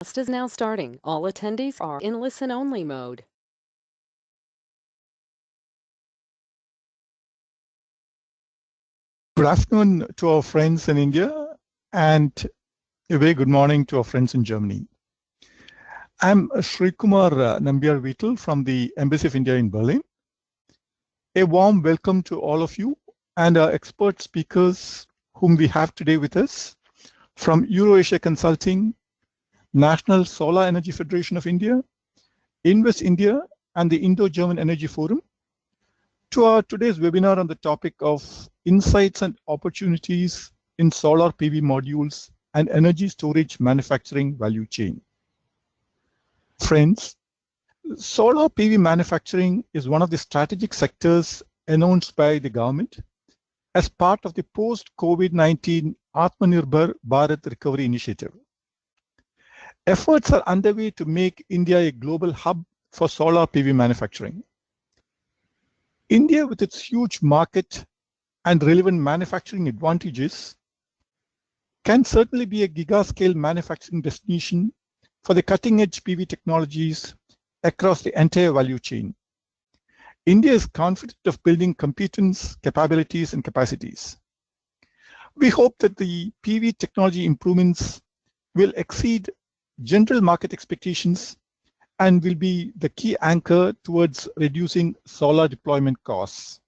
Is now starting. All attendees are in listen-only mode. Good afternoon to our friends in India and a very good morning to our friends in Germany. I'm Srikumar Nambiar Vittal from the Embassy of India in Berlin. A warm welcome to all of you and our expert speakers whom we have today with us from Eurasia Consulting, National Solar Energy Federation of India, Invest India, and the Indo-German Energy Forum, to our today's webinar on the topic of insights and opportunities in solar PV modules and energy storage manufacturing value chain. Friends, solar PV manufacturing is one of the strategic sectors announced by the government as part of the post-COVID-19 Atmanirbhar Bharat Recovery Initiative. Efforts are underway to make India a global hub for solar PV manufacturing. India, with its huge market and relevant manufacturing advantages, can certainly be a giga-scale manufacturing destination for the cutting-edge PV technologies across the entire value chain. India is confident of building competence, capabilities, and capacities. We hope that the PV technology improvements will exceed general market expectations and will be the key anchor towards reducing solar deployment costs.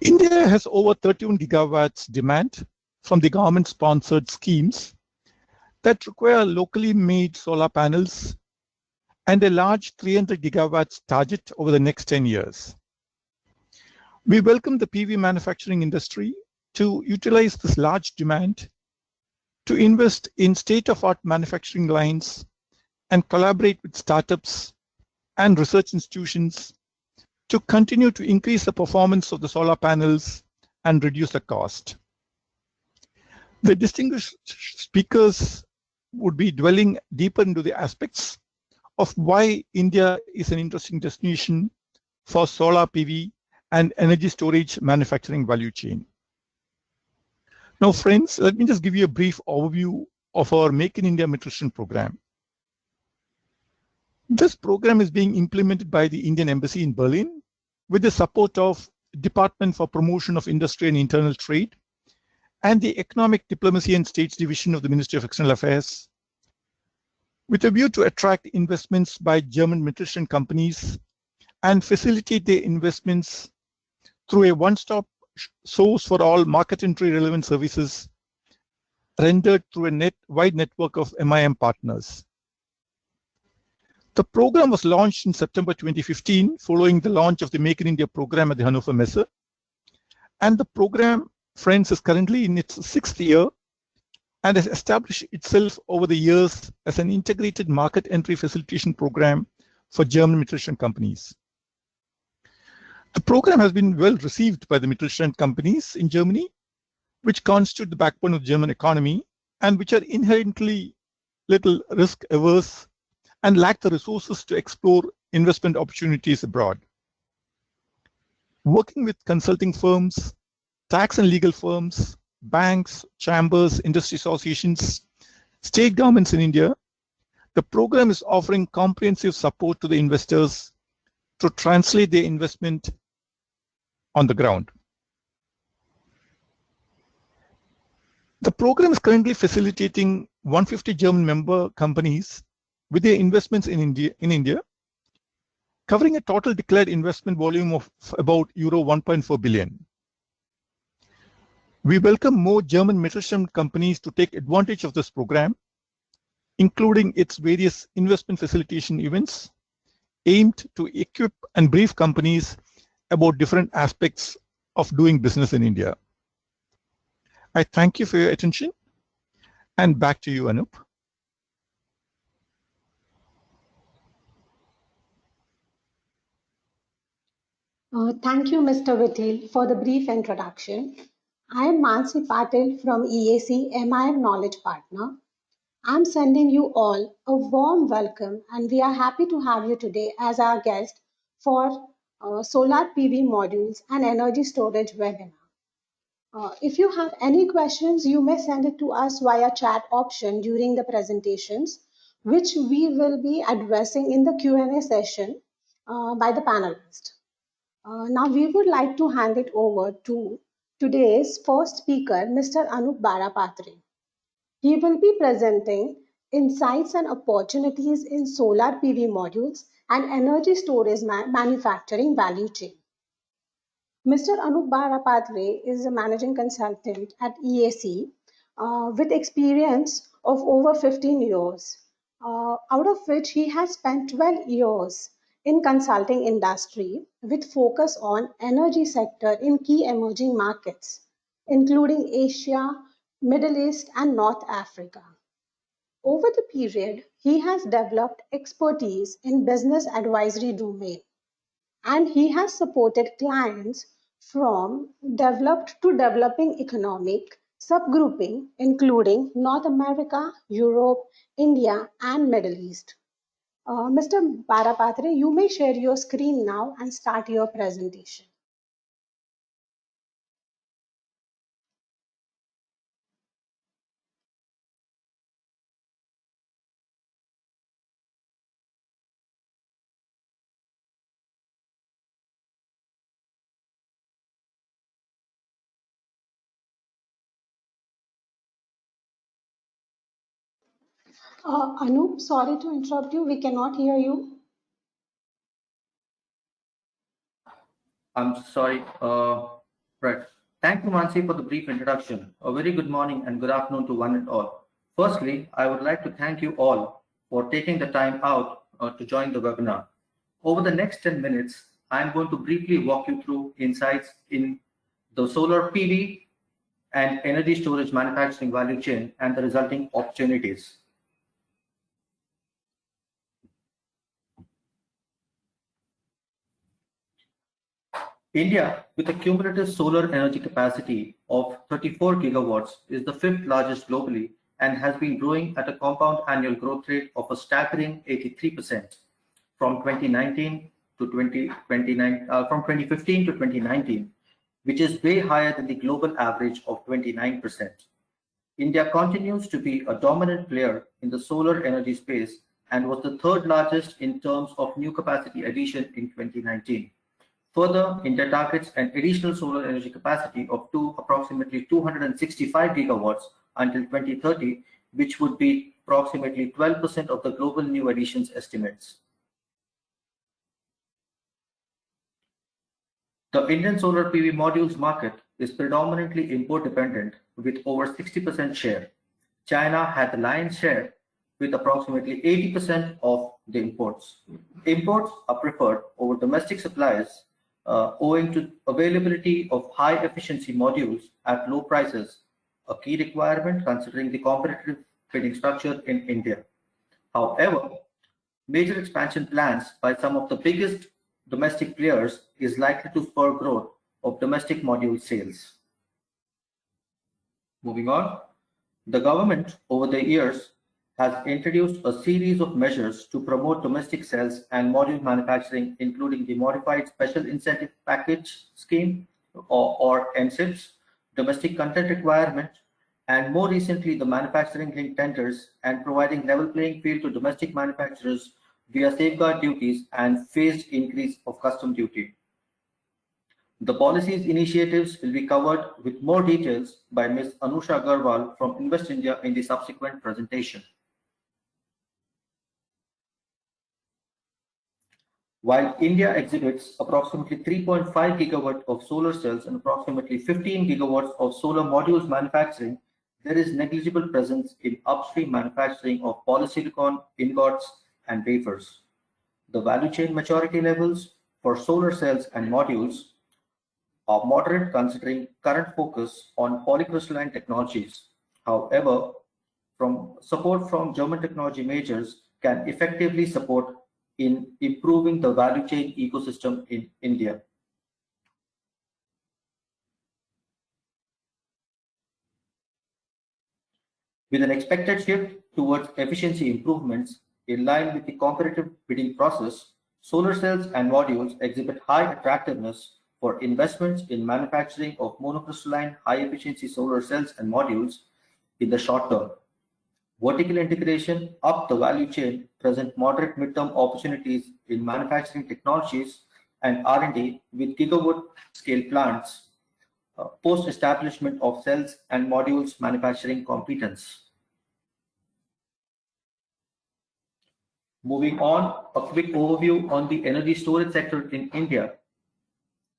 India has over 31 gigawatts demand from the government-sponsored schemes that require locally made solar panels and a large 300 gigawatts target over the next 10 years. We welcome the PV manufacturing industry to utilize this large demand to invest in state-of-art manufacturing lines and collaborate with startups and research institutions to continue to increase the performance of the solar panels and reduce the cost. The distinguished speakers would be dwelling deeper into the aspects of why India is an interesting destination for solar PV and energy storage manufacturing value chain. Now, friends, let me just give you a brief overview of our Make in India Mittelstand program. This program is being implemented by the Indian Embassy in Berlin with the support of Department for Promotion of Industry and Internal Trade and the Economic Diplomacy and States Division of the Ministry of External Affairs, with a view to attract investments by German Mittelstand companies and facilitate their investments through a one-stop source for all market entry relevant services rendered through a wide network of MIIM partners. The program was launched in September 2015 following the launch of the Make in India program at the Hannover Messe. And the program, friends, is currently in its 6th year and has established itself over the years as an integrated market entry facilitation program for German Mittelstand companies. The program has been well received by the Mittelstand companies in Germany, which constitute the backbone of the German economy and which are inherently little risk averse and lack the resources to explore investment opportunities abroad. Working with consulting firms, tax and legal firms, banks, chambers, industry associations, state governments in India, the program is offering comprehensive support to the investors to translate their investment on the ground. The program is currently facilitating 150 German member companies with their investments in India, covering a total declared investment volume of about euro 1.4 billion. We welcome more German Mittelstand companies to take advantage of this program, including its various investment facilitation events aimed to equip and brief companies about different aspects of doing business in India. I thank you for your attention, and back to you, Anup. Thank you, Mr. Vittal, for the brief introduction. I am Mansi Patil from EAC MIIM Knowledge Partner. I'm sending you all a warm welcome, and we are happy to have you today as our guest for solar PV modules and energy storage webinar. If you have any questions, you may send it to us via chat option during the presentations, which we will be addressing in the Q&A session by the panelists. Now we would like to hand it over to today's first speaker, Mr. Anup Barapatre. He will be presenting insights and opportunities in solar PV modules and energy storage manufacturing value chain. Mr. Anup Barapatre is a managing consultant at EAC with experience of over 15 years, out of which he has spent 12 years in consulting industry with focus on energy sector in key emerging markets, including Asia, Middle East, and North Africa. Over the period, he has developed expertise in business advisory domain, and he has supported clients from developed to developing economic subgrouping, including North America, Europe, India, and Middle East. Mr. Barapatre, you may share your screen now and start your presentation. Anup, sorry to interrupt you. We cannot hear you. I'm sorry. Right. Thank you, Mansi, for the brief introduction. A very good morning and good afternoon to one and all. Firstly, I would like to thank you all for taking the time out to join the webinar. Over the next 10 minutes, I'm going to briefly walk you through insights in the solar PV and energy storage manufacturing value chain and the resulting opportunities. India, with a cumulative solar energy capacity of 34 gigawatts, is the fifth largest globally and has been growing at a compound annual growth rate of a staggering 83% from 2015 to 2019, which is way higher than the global average of 29%. India continues to be a dominant player in the solar energy space and was the third largest in terms of new capacity addition in 2019. Further, India targets an additional solar energy capacity of approximately 265 gigawatts until 2030, which would be approximately 12% of the global new additions estimates. The Indian solar PV modules market is predominantly import dependent with over 60% share. China had the lion's share with approximately 80% of the imports. Imports are preferred over domestic suppliers owing to availability of high efficiency modules at low prices, a key requirement considering the competitive bidding structure in India. However, major expansion plans by some of the biggest domestic players is likely to spur growth of domestic module sales. Moving on, the government over the years has introduced a series of measures to promote domestic cells and module manufacturing, including the Modified Special Incentive Package Scheme or MSIPs, domestic content requirement, and more recently the manufacturing linked tenders and providing level playing field to domestic manufacturers via safeguard duties and phased increase of custom duty. The policies initiatives will be covered with more details by Ms. Anusha Agarwal from Invest India in the subsequent presentation. While India exhibits approximately 3.5 gigawatt of solar cells and approximately 15 gigawatts of solar modules manufacturing, there is negligible presence in upstream manufacturing of polysilicon, ingots, and wafers. The value chain maturity levels for solar cells and modules are moderate considering current focus on polycrystalline technologies. However, support from German technology majors can effectively support in improving the value chain ecosystem in India. With an expected shift towards efficiency improvements in line with the competitive bidding process, solar cells and modules exhibit high attractiveness for investments in manufacturing of monocrystalline high-efficiency solar cells and modules in the short term. Vertical integration up the value chain present moderate midterm opportunities in manufacturing technologies and R&D with gigawatt scale plants post-establishment of cells and modules manufacturing competence. Moving on, a quick overview on the energy storage sector in India.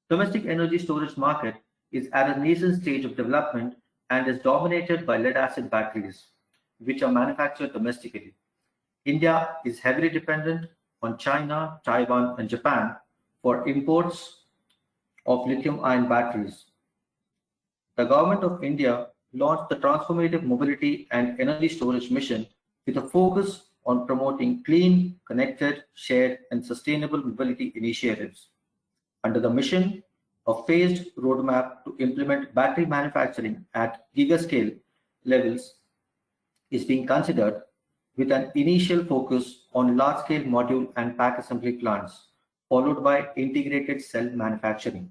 Domestic energy storage market is at a nascent stage of development and is dominated by lead-acid batteries, which are manufactured domestically. India is heavily dependent on China, Taiwan, and Japan for imports of lithium-ion batteries. The Government of India launched the Transformative Mobility and Energy Storage Mission with a focus on promoting clean, connected, shared, and sustainable mobility initiatives. Under the mission, a phased roadmap to implement battery manufacturing at gigascale levels is being considered, with an initial focus on large-scale module and pack assembly plants, followed by integrated cell manufacturing.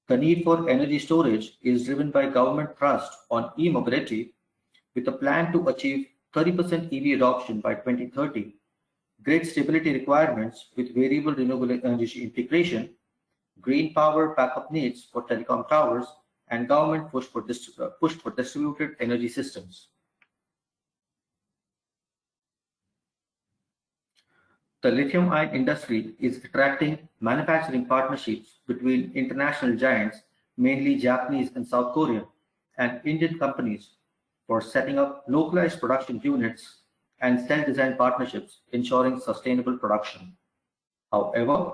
The need for energy storage is driven by government thrust on e-mobility, with a plan to achieve 30% EV adoption by 2030, grid stability requirements with variable renewable energy integration, green power backup needs for telecom towers, and government push for distributed energy systems. The lithium-ion industry is attracting manufacturing partnerships between international giants, mainly Japanese and South Korean, and Indian companies for setting up localized production units and cell design partnerships, ensuring sustainable production. However,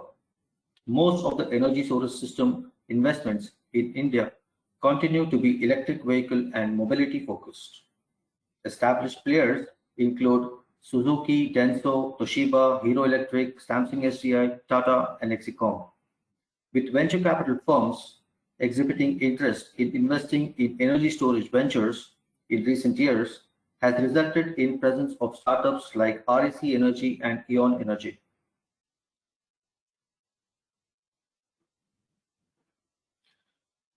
most of the energy storage system investments in India continue to be electric vehicle and mobility focused. Established players include Suzuki, Denso, Toshiba, Hero Electric, Samsung SDI, Tata, and Hexacom, with venture capital firms exhibiting interest in investing in energy storage ventures in recent years has resulted in presence of startups like REC Energy and Eon Energy.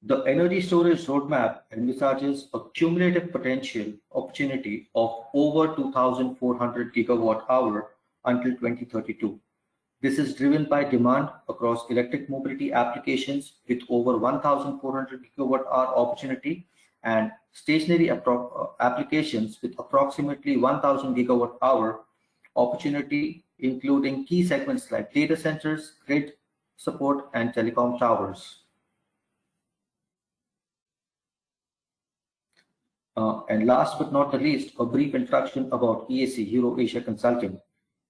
The energy storage roadmap envisages a cumulative potential opportunity of over 2,400 gigawatt hour until 2032. This is driven by demand across electric mobility applications with over 1,400 gigawatt hour opportunity and stationary applications with approximately 1,000 gigawatt hour opportunity, including key segments like data centers, grid support, and telecom towers. And last but not the least, a brief introduction about EAC, Euro Asia Consulting.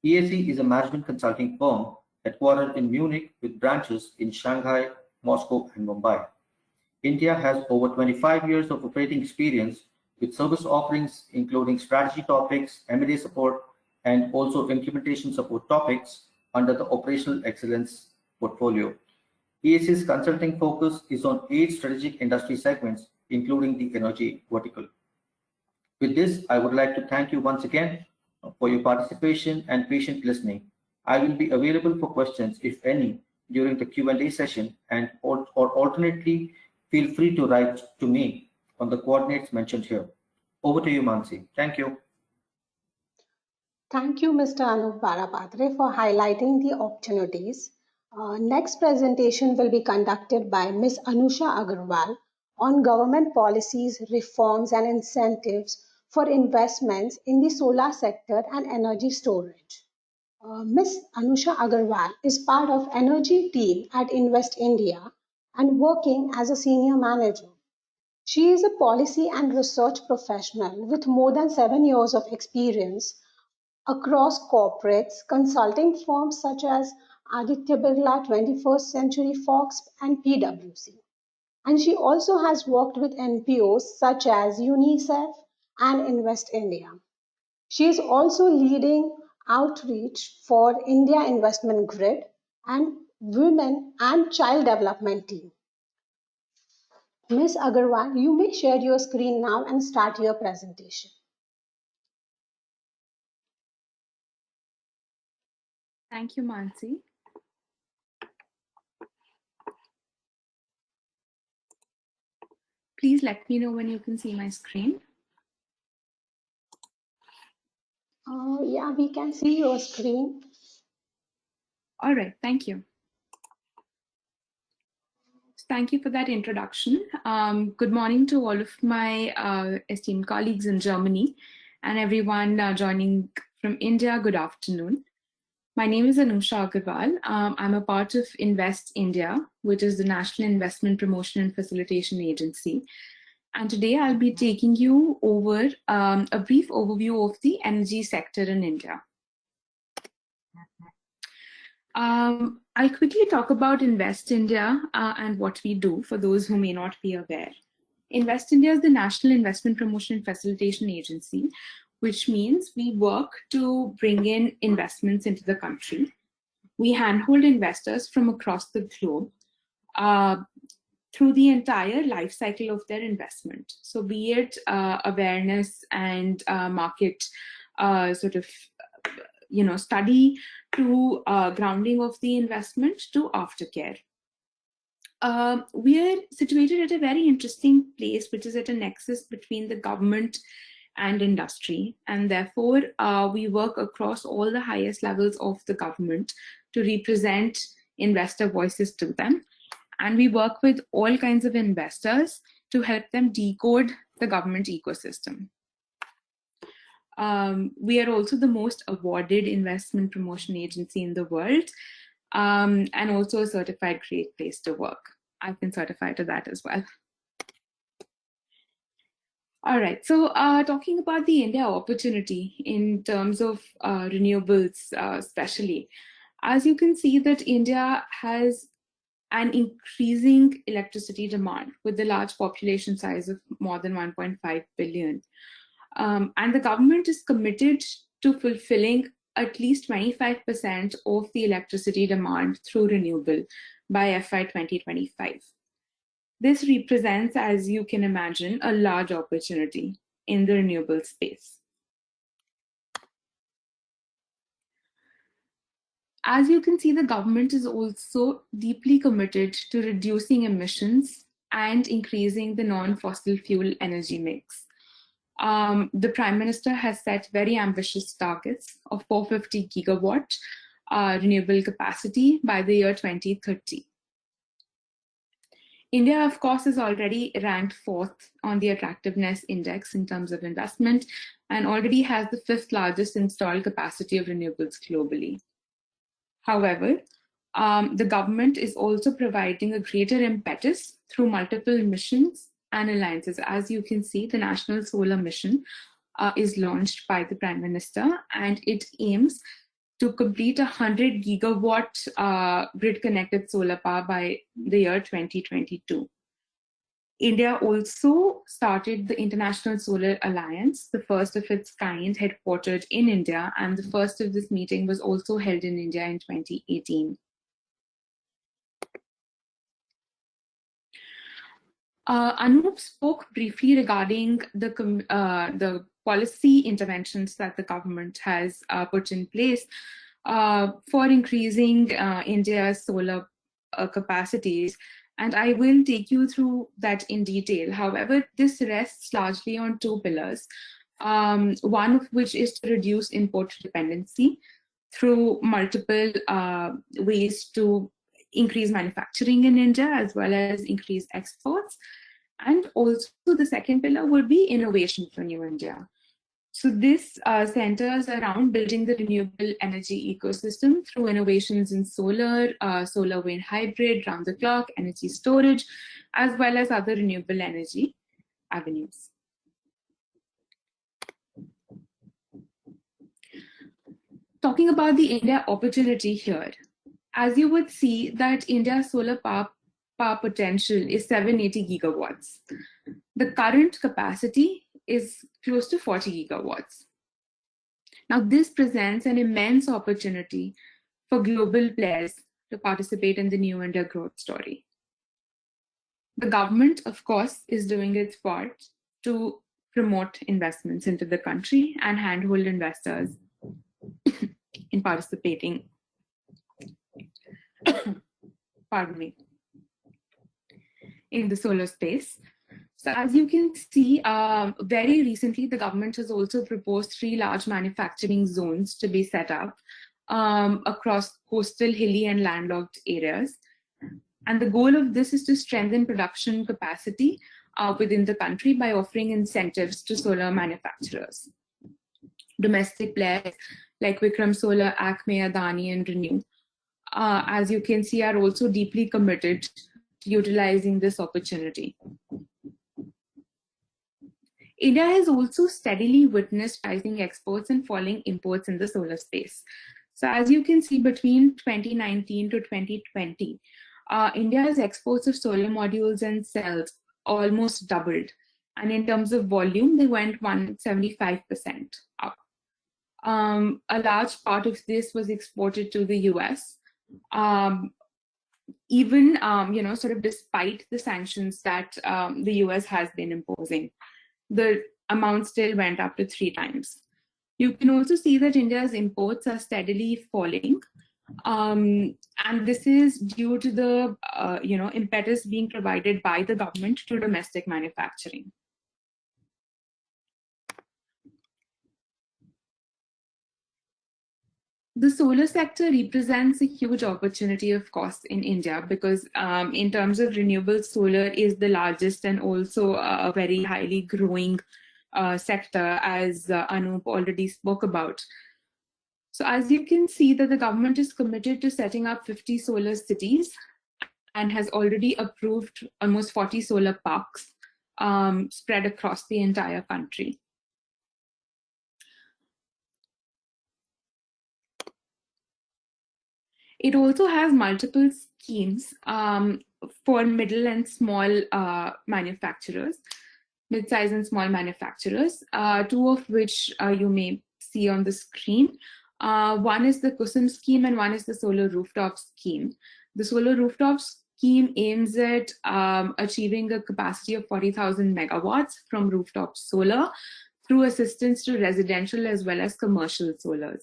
EAC is a management consulting firm headquartered in Munich with branches in Shanghai, Moscow, and Mumbai. India has over 25 years of operating experience with service offerings including strategy topics, M&A support, and also implementation support topics under the operational excellence portfolio. EAC's consulting focus is on 8 strategic industry segments, including the energy vertical. With this, I would like to thank you once again for your participation and patient listening. I will be available for questions, if any, during the Q&A session, and or alternately, feel free to write to me on the coordinates mentioned here. Over to you, Mansi. Thank you. Thank you, Mr. Anup Barapatre, for highlighting the opportunities. Next presentation will be conducted by Ms. Anusha Agarwal on government policies, reforms, and incentives for investments in the solar sector and energy storage. Ms. Anusha Agarwal is part of energy team at Invest India and working as a senior manager. She is a policy and research professional with more than 7 years of experience across corporates, consulting firms such as Aditya Birla, 21st Century Fox, and PwC. And she also has worked with NPOs such as UNICEF and Invest India. She is also leading outreach for India Investment Grid and Women and Child Development Team. Ms. Agarwal, you may share your screen now and start your presentation. Thank you, Mansi. Please let me know when you can see my screen. Yeah, we can see your screen. All right, thank you. Thank you for that introduction. Good morning to all of my esteemed colleagues in Germany and everyone joining from India. Good afternoon. My name is Anusha Agarwal. I'm a part of Invest India, which is the National Investment Promotion and Facilitation Agency. And today I'll be taking you over a brief overview of the energy sector in India. I'll quickly talk about Invest India and what we do for those who may not be aware. Invest India is the National Investment Promotion and Facilitation Agency, which means we work to bring in investments into the country. We handhold investors from across the globe through the entire life cycle of their investment. So be it awareness and market study to grounding of the investment to aftercare. We are situated at a very interesting place, which is at a nexus between the government and industry. And therefore, we work across all the highest levels of the government to represent investor voices to them. And we work with all kinds of investors to help them decode the government ecosystem. We are also the most awarded investment promotion agency in the world, and also a certified great place to work. I've been certified to that as well. All right, so talking about the India opportunity in terms of renewables especially, as you can see that India has an increasing electricity demand with the large population size of more than 1.5 billion. And the government is committed to fulfilling at least 25% of the electricity demand through renewable by FY 2025. This represents, as you can imagine, a large opportunity in the renewable space. As you can see, the government is also deeply committed to reducing emissions and increasing the non-fossil fuel energy mix. The Prime Minister has set very ambitious targets of 450 gigawatt renewable capacity by the year 2030. India, of course, is already ranked 4th on the attractiveness index in terms of investment and already has the 5th largest installed capacity of renewables globally. However, the government is also providing a greater impetus through multiple missions and alliances. As you can see, the National Solar Mission is launched by the Prime Minister, and it aims to complete 100 gigawatt grid-connected solar power by the year 2022. India also started the International Solar Alliance, the first of its kind, headquartered in India, and the first of this meeting was also held in India in 2018. Anup spoke briefly regarding the policy interventions that the government has put in place for increasing India's solar capacities. And I will take you through that in detail. However, this rests largely on two pillars, one of which is to reduce import dependency through multiple ways to increase manufacturing in India as well as increase exports. And also the second pillar would be innovation for New India. So this centers around building the renewable energy ecosystem through innovations in solar, solar wind hybrid, round-the-clock, energy storage, as well as other renewable energy avenues. Talking about the India opportunity here, as you would see that India's solar power potential is 780 gigawatts. The current capacity is close to 40 gigawatts. Now, this presents an immense opportunity for global players to participate in the New India growth story. The government, of course, is doing its part to promote investments into the country and handhold investors in participating pardon me, in the solar space. So as you can see, very recently, the government has also proposed 3 large manufacturing zones to be set up across coastal, hilly, and landlocked areas. And the goal of this is to strengthen production capacity within the country by offering incentives to solar manufacturers. Domestic players like Vikram Solar, Acme, Adani, and Renew, as you can see, are also deeply committed to utilizing this opportunity. India has also steadily witnessed rising exports and falling imports in the solar space. So as you can see, between 2019 to 2020, India's exports of solar modules and cells almost doubled. And in terms of volume, they went 175% up. A large part of this was exported to the US, even sort of despite the sanctions that the US has been imposing. The amount still went up to 3 times. You can also see that India's imports are steadily falling. And this is due to the impetus being provided by the government to domestic manufacturing. The solar sector represents a huge opportunity, of course, in India, because in terms of renewable, solar is the largest and also a very highly growing sector, as Anup already spoke about. So as you can see, that the government is committed to setting up 50 solar cities and has already approved almost 40 solar parks spread across the entire country. It also has multiple schemes for middle and small manufacturers, mid-size and small manufacturers, 2 of which you may see on the screen. One is the KUSUM scheme and one is the solar rooftop scheme. The solar rooftop scheme aims at achieving a capacity of 40,000 megawatts from rooftop solar through assistance to residential as well as commercial solar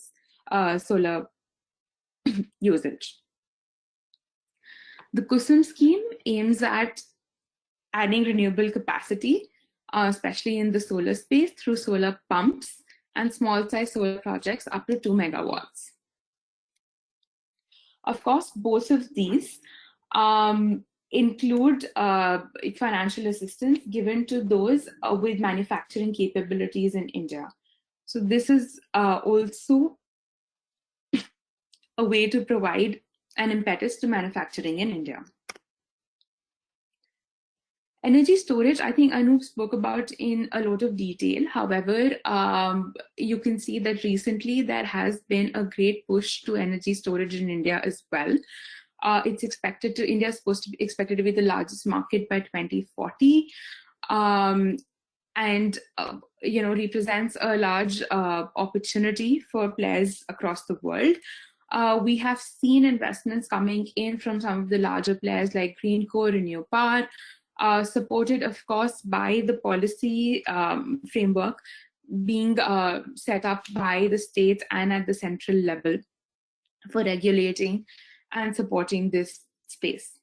usage. The KUSUM scheme aims at adding renewable capacity, especially in the solar space, through solar pumps and small-size solar projects up to 2 megawatts. Of course, both of these include financial assistance given to those with manufacturing capabilities in India. So this is also a way to provide an impetus to manufacturing in India. Energy storage, I think Anup spoke about in a lot of detail. However, you can see that recently there has been a great push to energy storage in India as well. India is expected to be the largest market by 2040, and represents a large opportunity for players across the world. We have seen investments coming in from some of the larger players like Greenco, Renew Power, supported, of course, by the policy framework being set up by the states and at the central level for regulating and supporting this space.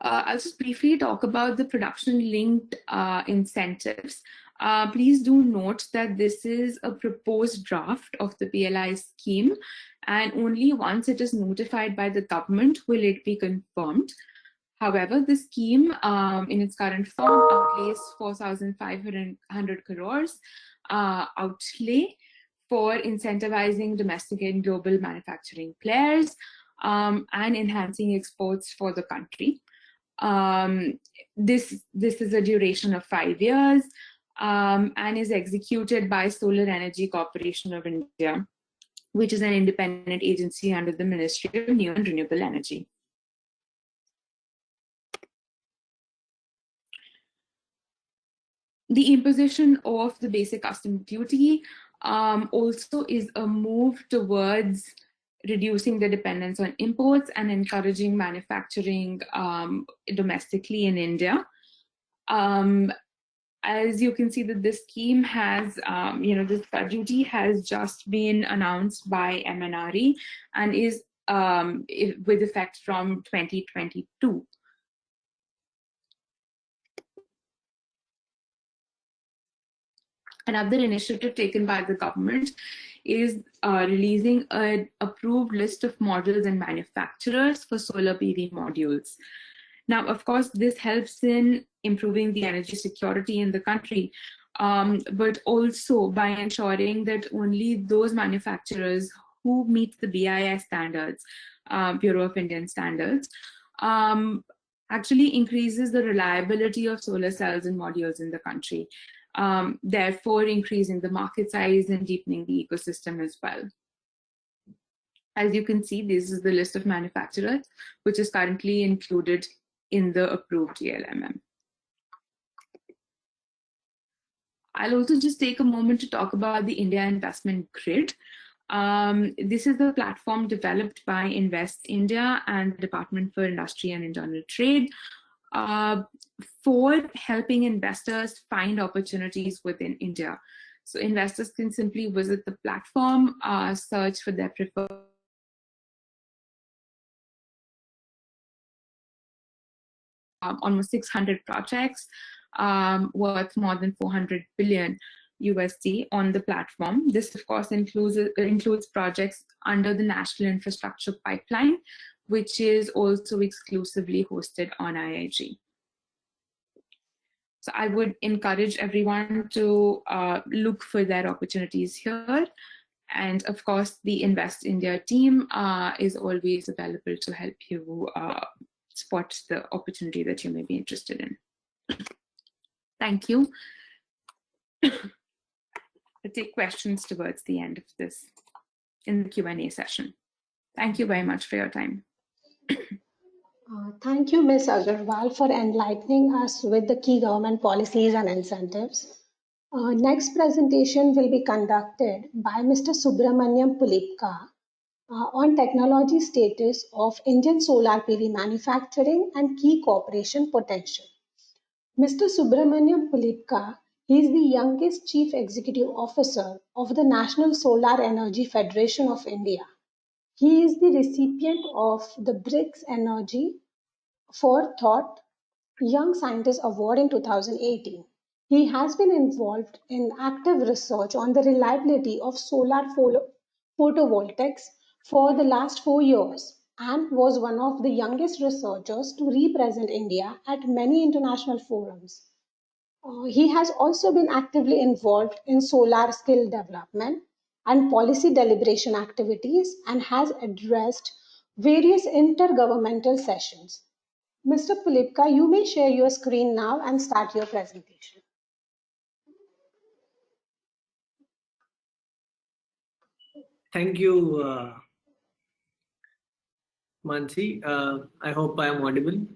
I'll just briefly talk about the production-linked incentives. Please do note that this is a proposed draft of the PLI scheme, and only once it is notified by the government will it be confirmed. However, the scheme in its current form outlays 4,500 crores outlay for incentivizing domestic and global manufacturing players and enhancing exports for the country. This is a duration of 5 years and is executed by Solar Energy Corporation of India, which is an independent agency under the Ministry of New and Renewable Energy. The imposition of the basic custom duty also is a move towards reducing the dependence on imports and encouraging manufacturing domestically in India. As you can see that this scheme has, this duty has just been announced by MNRE and is with effect from 2022. Another initiative taken by the government is releasing an approved list of models and manufacturers for solar PV modules. Now, of course, this helps in improving the energy security in the country, but also by ensuring that only those manufacturers who meet the BIS standards, Bureau of Indian Standards, actually increases the reliability of solar cells and modules in the country, therefore increasing the market size and deepening the ecosystem as well. As you can see, this is the list of manufacturers, which is currently included in the approved ELMM. I'll also just take a moment to talk about the India Investment Grid. This is the platform developed by Invest India and the Department for Industry and Internal Trade for helping investors find opportunities within India. So investors can simply visit the platform, search for their preferred almost 600 projects worth more than 400 billion USD on the platform. This, of course, includes projects under the National Infrastructure Pipeline, which is also exclusively hosted on IIG. So I would encourage everyone to look for their opportunities here. And of course, the Invest India team is always available to help you spot the opportunity that you may be interested in. Thank you. I'll take questions towards the end of this in the Q&A session. Thank you very much for your time. Thank you, Ms. Agarwal, for enlightening us with the key government policies and incentives. Next presentation will be conducted by Mr. Subramaniam Pulipka on technology status of Indian solar PV manufacturing and key cooperation potential. Mr. Subramaniam Pulipka, he is the youngest Chief Executive Officer of the National Solar Energy Federation of India. He is the recipient of the BRICS Energy for Thought Young Scientist Award in 2018. He has been involved in active research on the reliability of solar photovoltaics for the last 4 years and was one of the youngest researchers to represent India at many international forums. He has also been actively involved in solar skill development and policy deliberation activities and has addressed various intergovernmental sessions. Mr. Pulipka, you may share your screen now and start your presentation. Thank you, Mansi. I hope I am audible.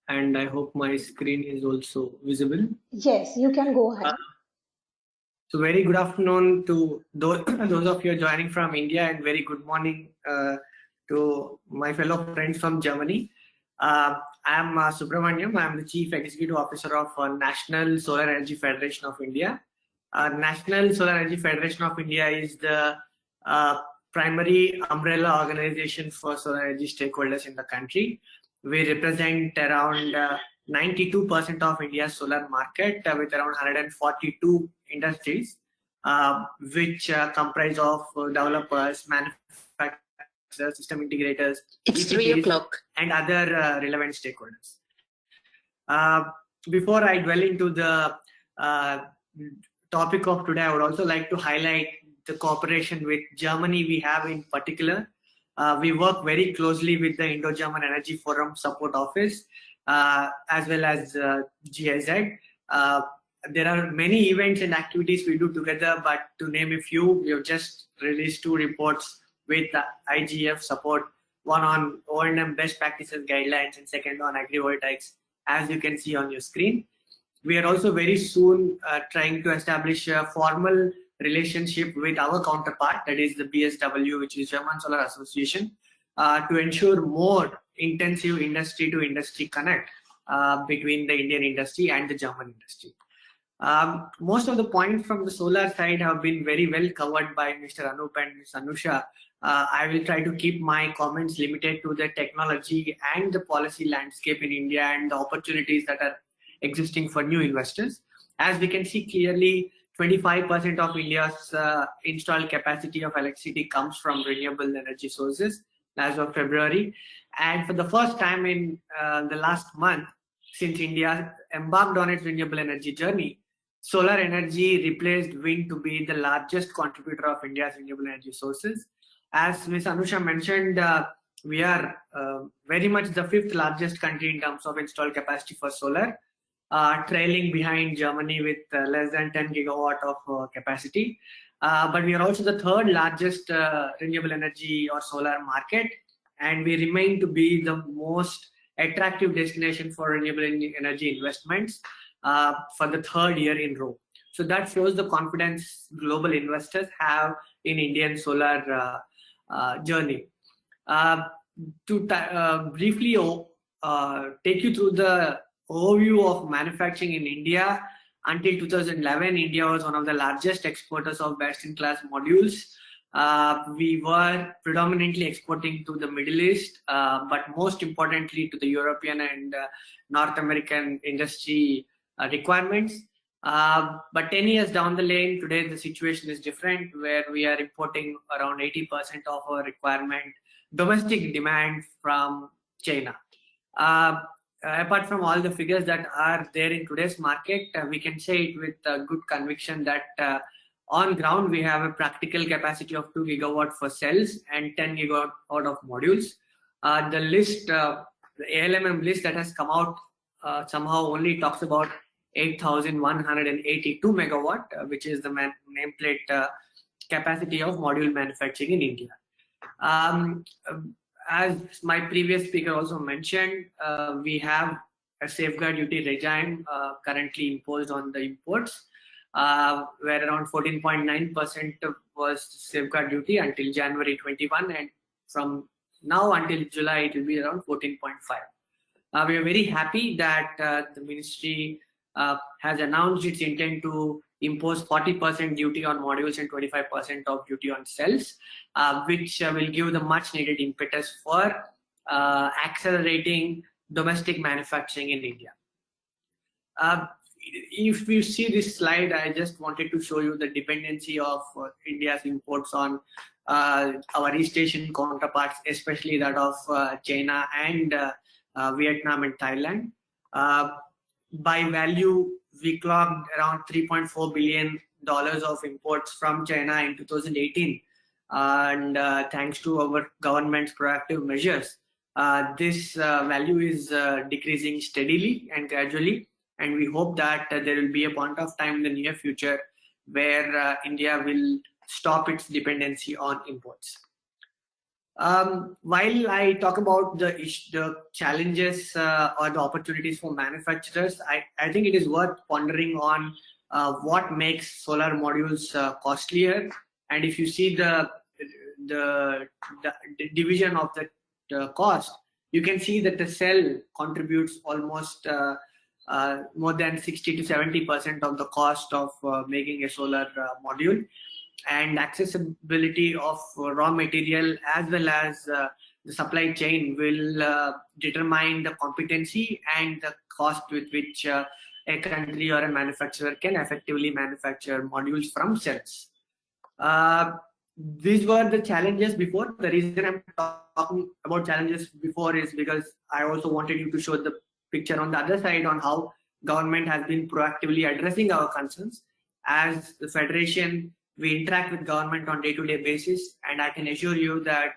And I hope my screen is also visible. Yes, you can go ahead. So very good afternoon to those of you joining from India, and very good morning to my fellow friends from Germany. I am Subramaniam. I am the Chief Executive Officer of National Solar Energy Federation of India. National Solar Energy Federation of India is the primary umbrella organization for solar energy stakeholders in the country. We represent around 92% of India's solar market with around 142 industries, which comprise of developers, manufacturers, system integrators, It's 3 o'clock. and other relevant stakeholders. Before I dwell into the topic of today, I would also like to highlight the cooperation with Germany we have in particular. We work very closely with the Indo-German Energy Forum Support Office as well as GIZ. There are many events and activities we do together, but to name a few, we have just released 2 reports with IGF support, one on O&M best practices guidelines and second on agrivoltaics, as you can see on your screen. We are also very soon trying to establish a formal relationship with our counterpart, that is the BSW, which is German Solar Association, to ensure more intensive industry to industry connect between the Indian industry and the German industry. Most of the points from the solar side have been very well covered by Mr. Anup and Ms. Anusha. I will try to keep my comments limited to the technology and the policy landscape in India and the opportunities that are existing for new investors. As we can see clearly, 25% of India's installed capacity of electricity comes from renewable energy sources as of February. And for the first time in the last month, since India embarked on its renewable energy journey, solar energy replaced wind to be the largest contributor of India's renewable energy sources. As Ms. Anusha mentioned, we are very much the 5th largest country in terms of installed capacity for solar, trailing behind Germany with less than 10 gigawatt of capacity. But we are also the 3rd largest renewable energy or solar market, and we remain to be the most attractive destination for renewable energy investments for the 3rd year in a row. So that shows the confidence global investors have in Indian solar journey. To briefly take you through the overview of manufacturing in India, until 2011, India was one of the largest exporters of best-in-class modules. We were predominantly exporting to the Middle East, but most importantly to the European and North American industry requirements. But 10 years down the lane, today the situation is different, where we are importing around 80% of our requirement domestic demand from China. Apart from all the figures that are there in today's market, we can say it with good conviction that on ground we have a practical capacity of 2 gigawatt for cells and 10 gigawatt of modules. The list, the ALMM list that has come out somehow only talks about 8,182 megawatt, which is the nameplate capacity of module manufacturing in India. As my previous speaker also mentioned, we have a safeguard duty regime currently imposed on the imports, where around 14.9% was safeguard duty until January 21, and from now until July it will be around 14.5. We are very happy that the ministry has announced its intent to impose 40% duty on modules and 25% of duty on cells, which will give the much needed impetus for accelerating domestic manufacturing in India. If you see this slide, I just wanted to show you the dependency of India's imports on our East Asian counterparts, especially that of China and Vietnam and Thailand. By value, we clocked around $3.4 billion of imports from China in 2018. And thanks to our government's proactive measures, this value is decreasing steadily and gradually. And we hope that there will be a point of time in the near future where India will stop its dependency on imports. While I talk about the challenges or the opportunities for manufacturers, I think it is worth pondering on what makes solar modules costlier. And if you see the division of the cost, you can see that the cell contributes almost more than 60 to 70% of the cost of making a solar module. And accessibility of raw material as well as the supply chain will determine the competency and the cost with which a country or a manufacturer can effectively manufacture modules from cells. These were the challenges before. The reason I'm talking about challenges before is because I also wanted you to show the picture on the other side on how government has been proactively addressing our concerns. As the Federation, we interact with government on day-to-day basis, and I can assure you that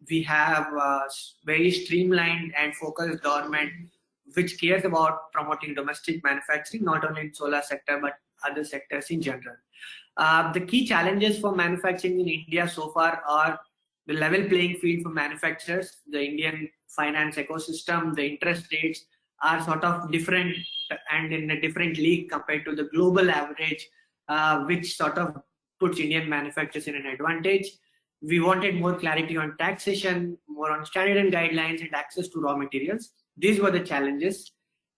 we have a very streamlined and focused government which cares about promoting domestic manufacturing, not only in solar sector but other sectors in general. The key challenges for manufacturing in India so far are the level playing field for manufacturers. The Indian finance ecosystem, the interest rates are sort of different and in a different league compared to the global average, which sort of puts Indian manufacturers in an advantage. We wanted more clarity on taxation, more on standard and guidelines, and access to raw materials. These were the challenges.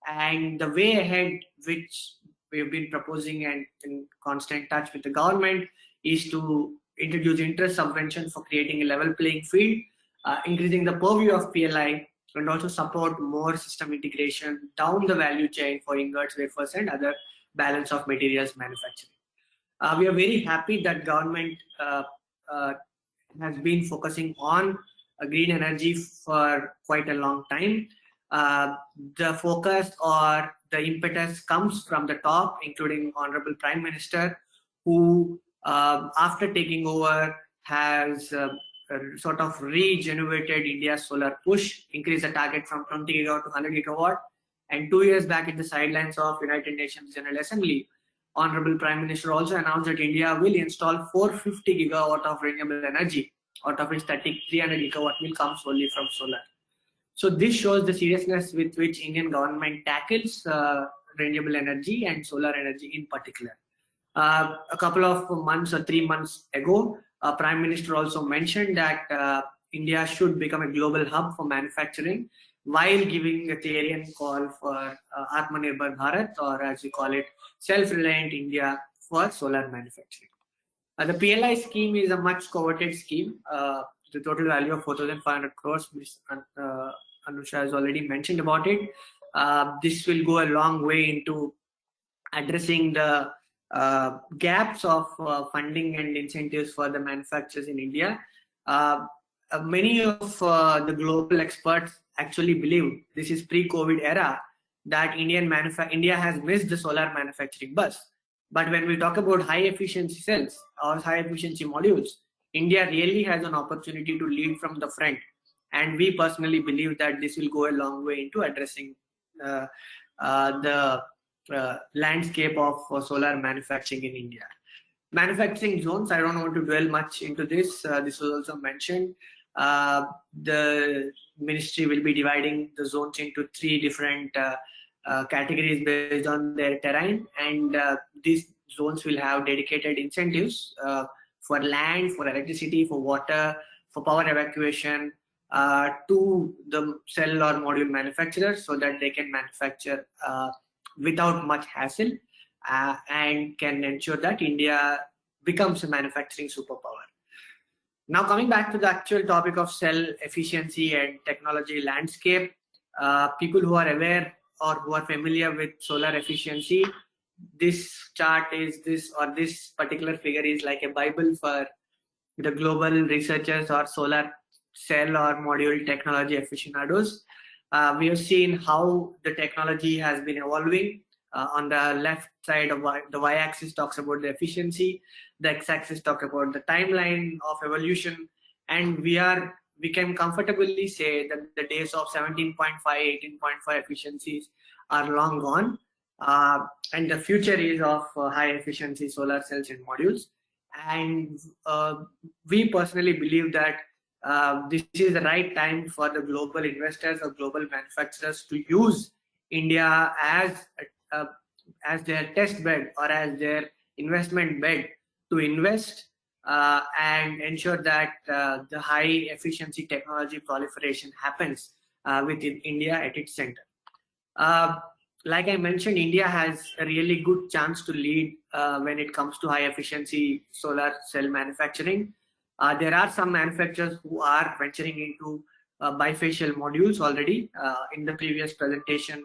And the way ahead, which we have been proposing and in constant touch with the government, is to introduce interest subvention for creating a level playing field, increasing the purview of PLI, and also support more system integration down the value chain for ingots, wafers, and other balance of materials manufacturing. We are very happy that government has been focusing on green energy for quite a long time. The focus or the impetus comes from the top, including Honorable Prime Minister, who after taking over has sort of regenerated India's solar push, increased the target from 20 gigawatt to 100 gigawatt. And 2 years back in the sidelines of United Nations General Assembly, Honorable Prime Minister also announced that India will install 450 gigawatt of renewable energy, out of which 300 gigawatt will come solely from solar. So this shows the seriousness with which Indian government tackles renewable energy and solar energy in particular. A couple of months or 3 months ago, Prime Minister also mentioned that India should become a global hub for manufacturing, while giving a clarion call for Atmanirbhar Bharat, or as we call it, self-reliant India for solar manufacturing. The PLI scheme is a much coveted scheme. The total value of 4,500 crores, Ms. Anusha has already mentioned about it. This will go a long way into addressing the gaps of funding and incentives for the manufacturers in India. Many of the global experts actually believe, this is pre-COVID era, that India has missed the solar manufacturing bus. But when we talk about high efficiency cells or high efficiency modules, India really has an opportunity to lead from the front. And we personally believe that this will go a long way into addressing the landscape of solar manufacturing in India. Manufacturing zones, I don't want to dwell much into this. This was also mentioned. The ministry will be dividing the zones into 3 different categories based on their terrain, and these zones will have dedicated incentives for land, for electricity, for water, for power evacuation to the cell or module manufacturers, so that they can manufacture without much hassle and can ensure that India becomes a manufacturing superpower. Now, coming back to the actual topic of cell efficiency and technology landscape, people who are aware or who are familiar with solar efficiency, this chart is this particular figure is like a Bible for the global researchers or solar cell or module technology aficionados. We have seen how the technology has been evolving. On the left side of the y-axis talks about the efficiency, the x-axis talks about the timeline of evolution, and we can comfortably say that the days of 17.5, 18.5 efficiencies are long gone, and the future is of high efficiency solar cells and modules. And we personally believe that this is the right time for the global investors or global manufacturers to use India as their test bed or as their investment bed to invest and ensure that the high efficiency technology proliferation happens within India at its center. Like I mentioned, India has a really good chance to lead when it comes to high efficiency solar cell manufacturing. There are some manufacturers who are venturing into bifacial modules already. In the previous presentation,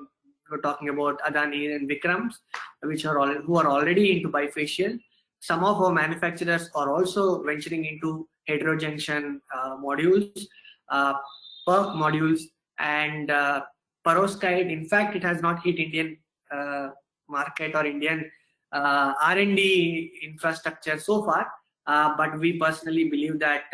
we were talking about Adani and Vikrams, who are already into bifacial. Some of our manufacturers are also venturing into heterojunction modules, PERC modules, and perovskite. In fact, it has not hit Indian market or Indian R&D infrastructure so far. But we personally believe that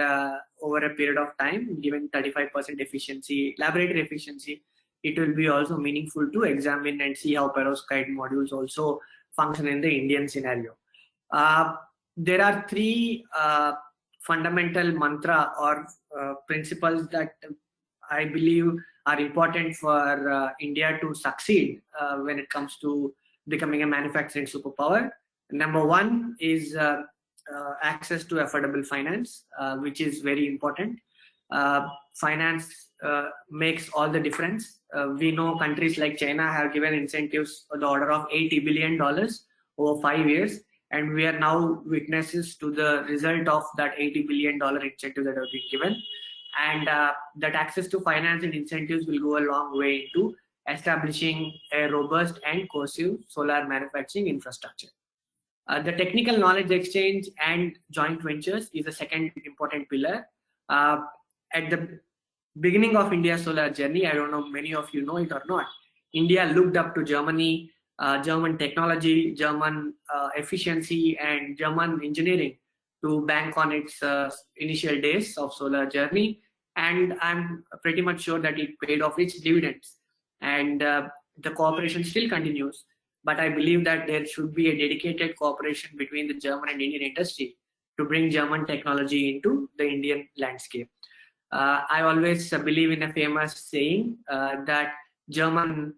over a period of time, given 35% efficiency, laboratory efficiency, it will be also meaningful to examine and see how perovskite modules also function in the Indian scenario. There are 3 fundamental mantra or principles that I believe are important for India to succeed when it comes to becoming a manufacturing superpower. Number 1 is access to affordable finance, which is very important. Finance makes all the difference. We know countries like China have given incentives of the order of $80 billion over 5 years, and we are now witnesses to the result of that $80 billion incentive that have been given. and that access to finance and incentives will go a long way into establishing a robust and cohesive solar manufacturing infrastructure. The technical knowledge exchange and joint ventures is a second important pillar. At the beginning of India's solar journey, I don't know many of you know it or not, India looked up to Germany, German technology, German efficiency, and German engineering to bank on its initial days of solar journey. And I'm pretty much sure that it paid off its dividends. And the cooperation still continues. But I believe that there should be a dedicated cooperation between the German and Indian industry to bring German technology into the Indian landscape. I always believe in a famous saying that German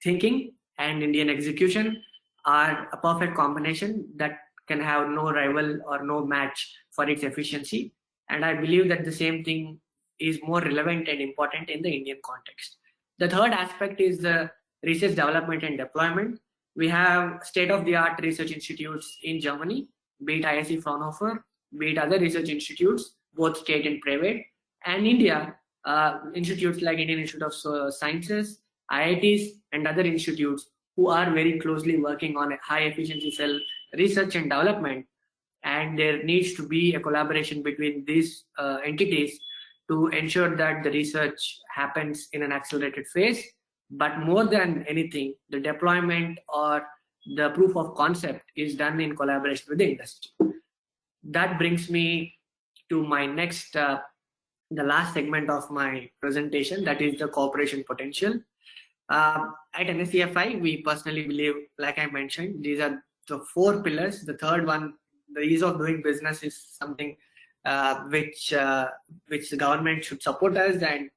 thinking and Indian execution are a perfect combination that can have no rival or no match for its efficiency. And I believe that the same thing is more relevant and important in the Indian context. The third aspect is the research development and deployment. We have state-of-the-art research institutes in Germany, be it ISC Fraunhofer, be it other research institutes, both state and private, and India, institutes like Indian Institute of Sciences, IITs, and other institutes who are very closely working on high efficiency cell research and development. And there needs to be a collaboration between these entities to ensure that the research happens in an accelerated phase. But more than anything, the deployment or the proof of concept is done in collaboration with the industry. That brings me to my next, the last segment of my presentation, that is the cooperation potential. At NSCFI, we personally believe, like I mentioned, these are the 4 pillars. The third one, the ease of doing business, is something which the government should support us, and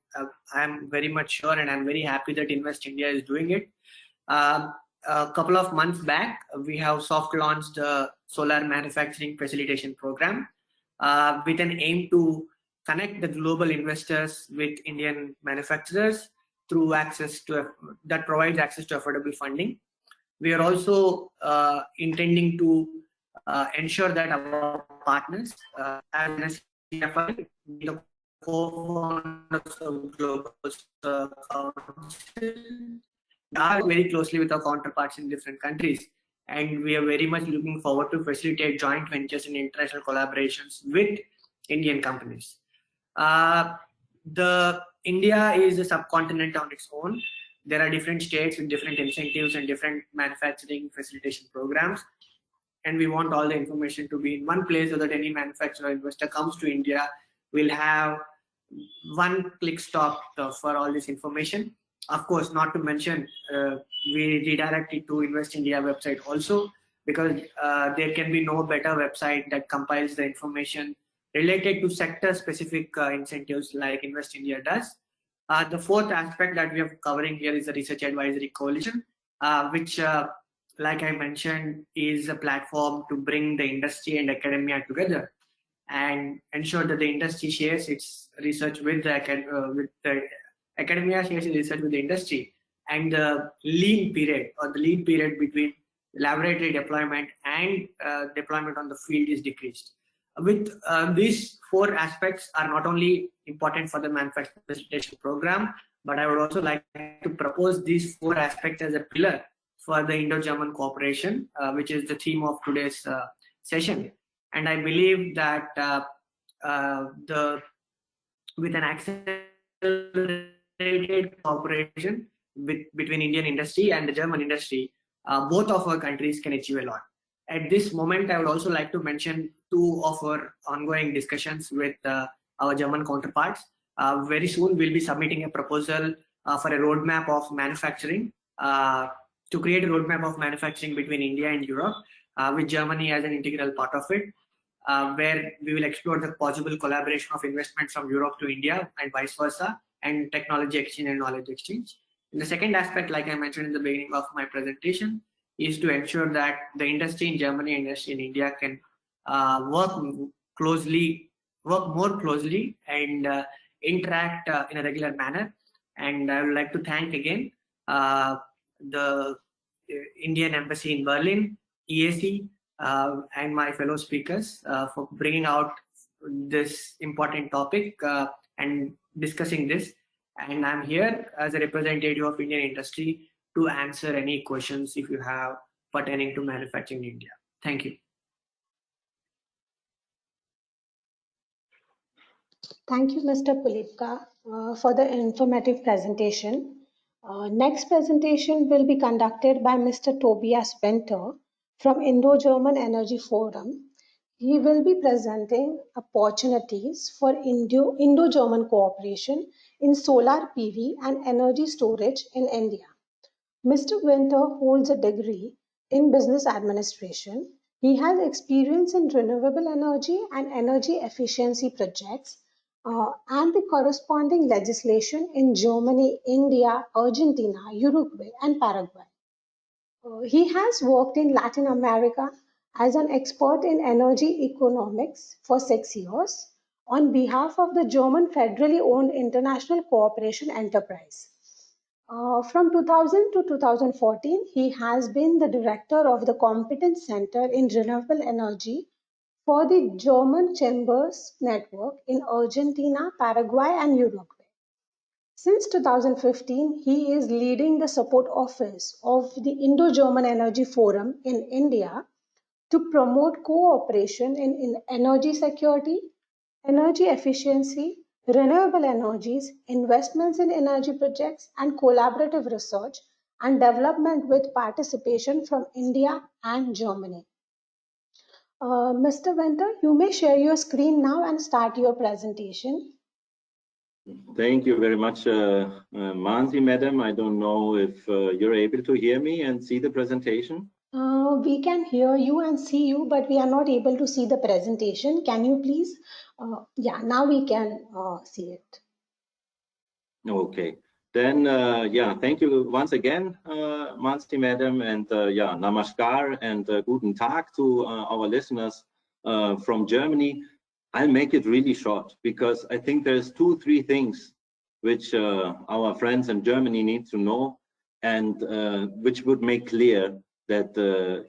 I'm very much sure and I'm very happy that Invest India is doing it. A couple of months back, we have soft launched the solar manufacturing facilitation program with an aim to connect the global investors with Indian manufacturers through access to that provides access to affordable funding. We are also intending to ensure that our partners, as CFI, the co-founders of Global Council, are very closely with our counterparts in different countries, and we are very much looking forward to facilitate joint ventures and international collaborations with Indian companies. India is a subcontinent on its own. There are different states with different incentives and different manufacturing facilitation programs. And we want all the information to be in one place so that any manufacturer or investor comes to India will have one-click stop for all this information. Of course, not to mention, we redirect it to Invest India website also, because there can be no better website that compiles the information related to sector-specific incentives like Invest India does. The fourth aspect that we are covering here is the Research Advisory Coalition, which, like I mentioned, is a platform to bring the industry and academia together and ensure that the industry shares its research with the academia shares its research with the industry, and the lean period between laboratory deployment and deployment on the field is decreased. With these 4 aspects are not only important for the manufacturing facilitation program, but I would also like to propose these 4 aspects as a pillar for the Indo-German cooperation, which is the theme of today's session. And I believe that with an accelerated cooperation between Indian industry and the German industry, both of our countries can achieve a lot. At this moment, I would also like to mention 2 of our ongoing discussions with our German counterparts. Very soon, we'll be submitting a proposal for a roadmap of manufacturing, to create a roadmap of manufacturing between India and Europe, with Germany as an integral part of it, where we will explore the possible collaboration of investments from Europe to India and vice versa, and technology exchange and knowledge exchange. And the second aspect, like I mentioned in the beginning of my presentation, is to ensure that the industry in Germany and industry in India can work more closely and interact in a regular manner. And I would like to thank again the Indian Embassy in Berlin, EAC, and my fellow speakers for bringing out this important topic and discussing this. And I'm here as a representative of Indian industry to answer any questions if you have pertaining to manufacturing in India. Thank you. Thank you, Mr. Pulipka, for the informative presentation. Next presentation will be conducted by Mr. Tobias from Indo-German Energy Forum. He will be presenting opportunities for Indo-German cooperation in solar PV and energy storage in India. Mr. Winter holds a degree in business administration. He has experience in renewable energy and energy efficiency projects and the corresponding legislation in Germany, India, Argentina, Uruguay, and Paraguay. He has worked in Latin America as an expert in energy economics for 6 years on behalf of the German federally owned International Cooperation Enterprise. From 2000 to 2014, he has been the director of the Competence Center in Renewable Energy for the German Chambers Network in Argentina, Paraguay, and Uruguay. Since 2015, he is leading the support office of the Indo-German Energy Forum in India to promote cooperation in energy security, energy efficiency, renewable energies, investments in energy projects, and collaborative research and development with participation from India and Germany. Mr. Winter, you may share your screen now and start your presentation. Thank you very much, Mansi, madam. I don't know if you're able to hear me and see the presentation. We can hear you and see you, but we are not able to see the presentation. Can you please? Yeah, now we can see it. Okay. Then, yeah, thank you once again, Mansi, madam, and yeah, namaskar and guten tag to our listeners from Germany. I'll make it really short because I think there's 2-3 things which our friends in Germany need to know and which would make clear that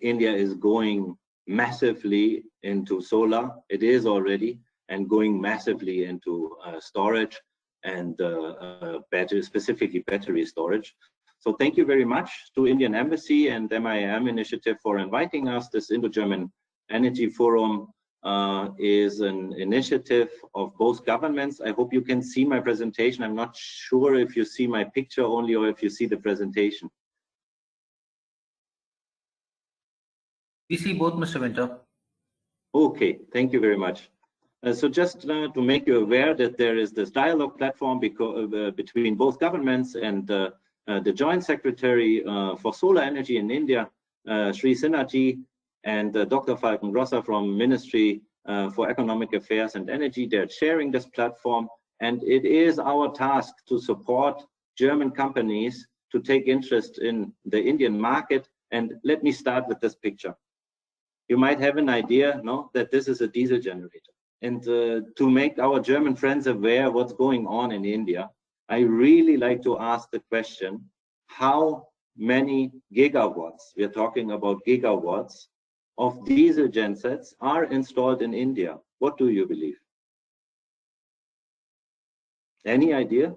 India is going massively into solar. It is already, and going massively into storage and specifically battery storage. So thank you very much to Indian Embassy and MIIM initiative for inviting us. This Indo-German Energy Forum is an initiative of both governments. I hope you can see my presentation. I'm not sure if you see my picture only or if you see the presentation. We see both, Mr. Winter. Okay, thank you very much. So just to make you aware that there is this dialogue platform between both governments and the Joint Secretary for Solar Energy in India, Sri Sinhaji, and Dr. Falkengrosser from Ministry for Economic Affairs and Energy. They're sharing this platform, and it is our task to support German companies to take interest in the Indian market. And let me start with this picture. You might have an idea, no, that this is a diesel generator. And to make our German friends aware what's going on in India, I really like to ask the question, how many gigawatts, we are talking about gigawatts, of diesel gensets are installed in India? What do you believe? Any idea?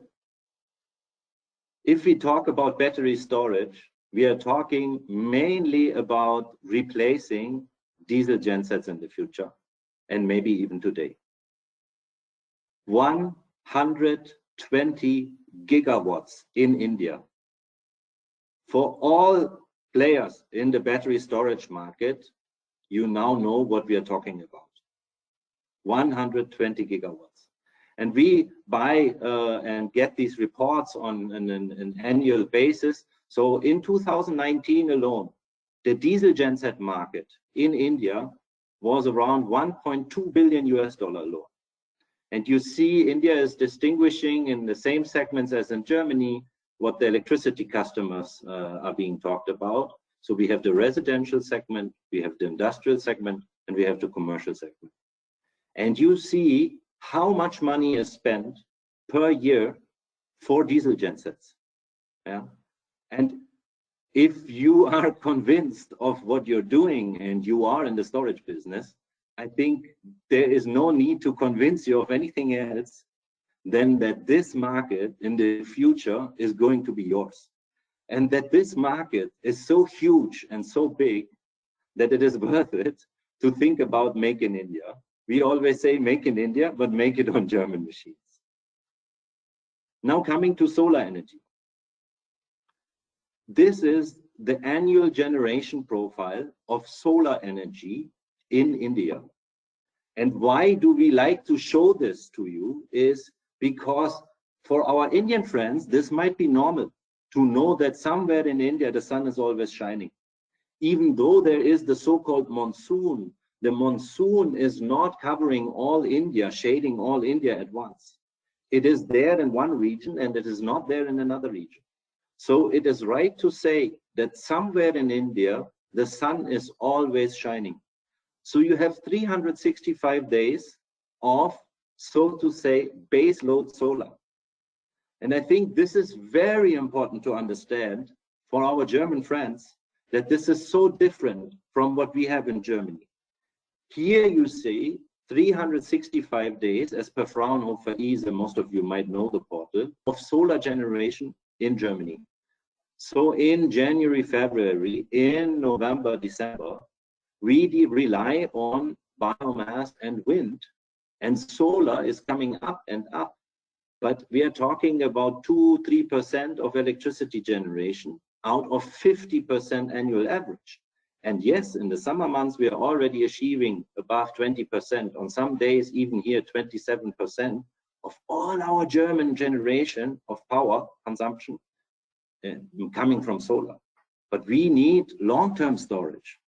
If we talk about battery storage, we are talking mainly about replacing diesel gensets in the future, and maybe even today. 120 gigawatts in India. For all players in the battery storage market, you now know what we are talking about. 120 gigawatts. And we buy and get these reports on an annual basis. So in 2019 alone, the diesel genset market in India was around $1.2 billion alone. And you see India is distinguishing in the same segments as in Germany what the electricity customers are being talked about. So we have the residential segment, we have the industrial segment, and we have the commercial segment. And you see how much money is spent per year for diesel gensets. Yeah? And if you are convinced of what you're doing and you are in the storage business, I think there is no need to convince you of anything else than that this market in the future is going to be yours. And that this market is so huge and so big that it is worth it to think about make in India. We always say make in India, but make it on German machines. Now coming to solar energy. This is the annual generation profile of solar energy in India. And why do we like to show this to you is because for our Indian friends, this might be normal to know that somewhere in India, the sun is always shining. Even though there is the so-called monsoon, the monsoon is not covering all India, shading all India at once. It is there in one region and it is not there in another region. So it is right to say that somewhere in India, the sun is always shining. So you have 365 days of, so to say, base load solar. And I think this is very important to understand for our German friends, that this is so different from what we have in Germany. Here you see 365 days, as per Fraunhofer ISE, most of you might know the portal, of solar generation in Germany. So in January, February, in November, December, we rely on biomass and wind, and solar is coming up and up. But we are talking about 2–3% of electricity generation out of 50% annual average. And yes, in the summer months, we are already achieving above 20%, on some days even here 27% of all our German generation of power consumption coming from solar. But we need long-term storage.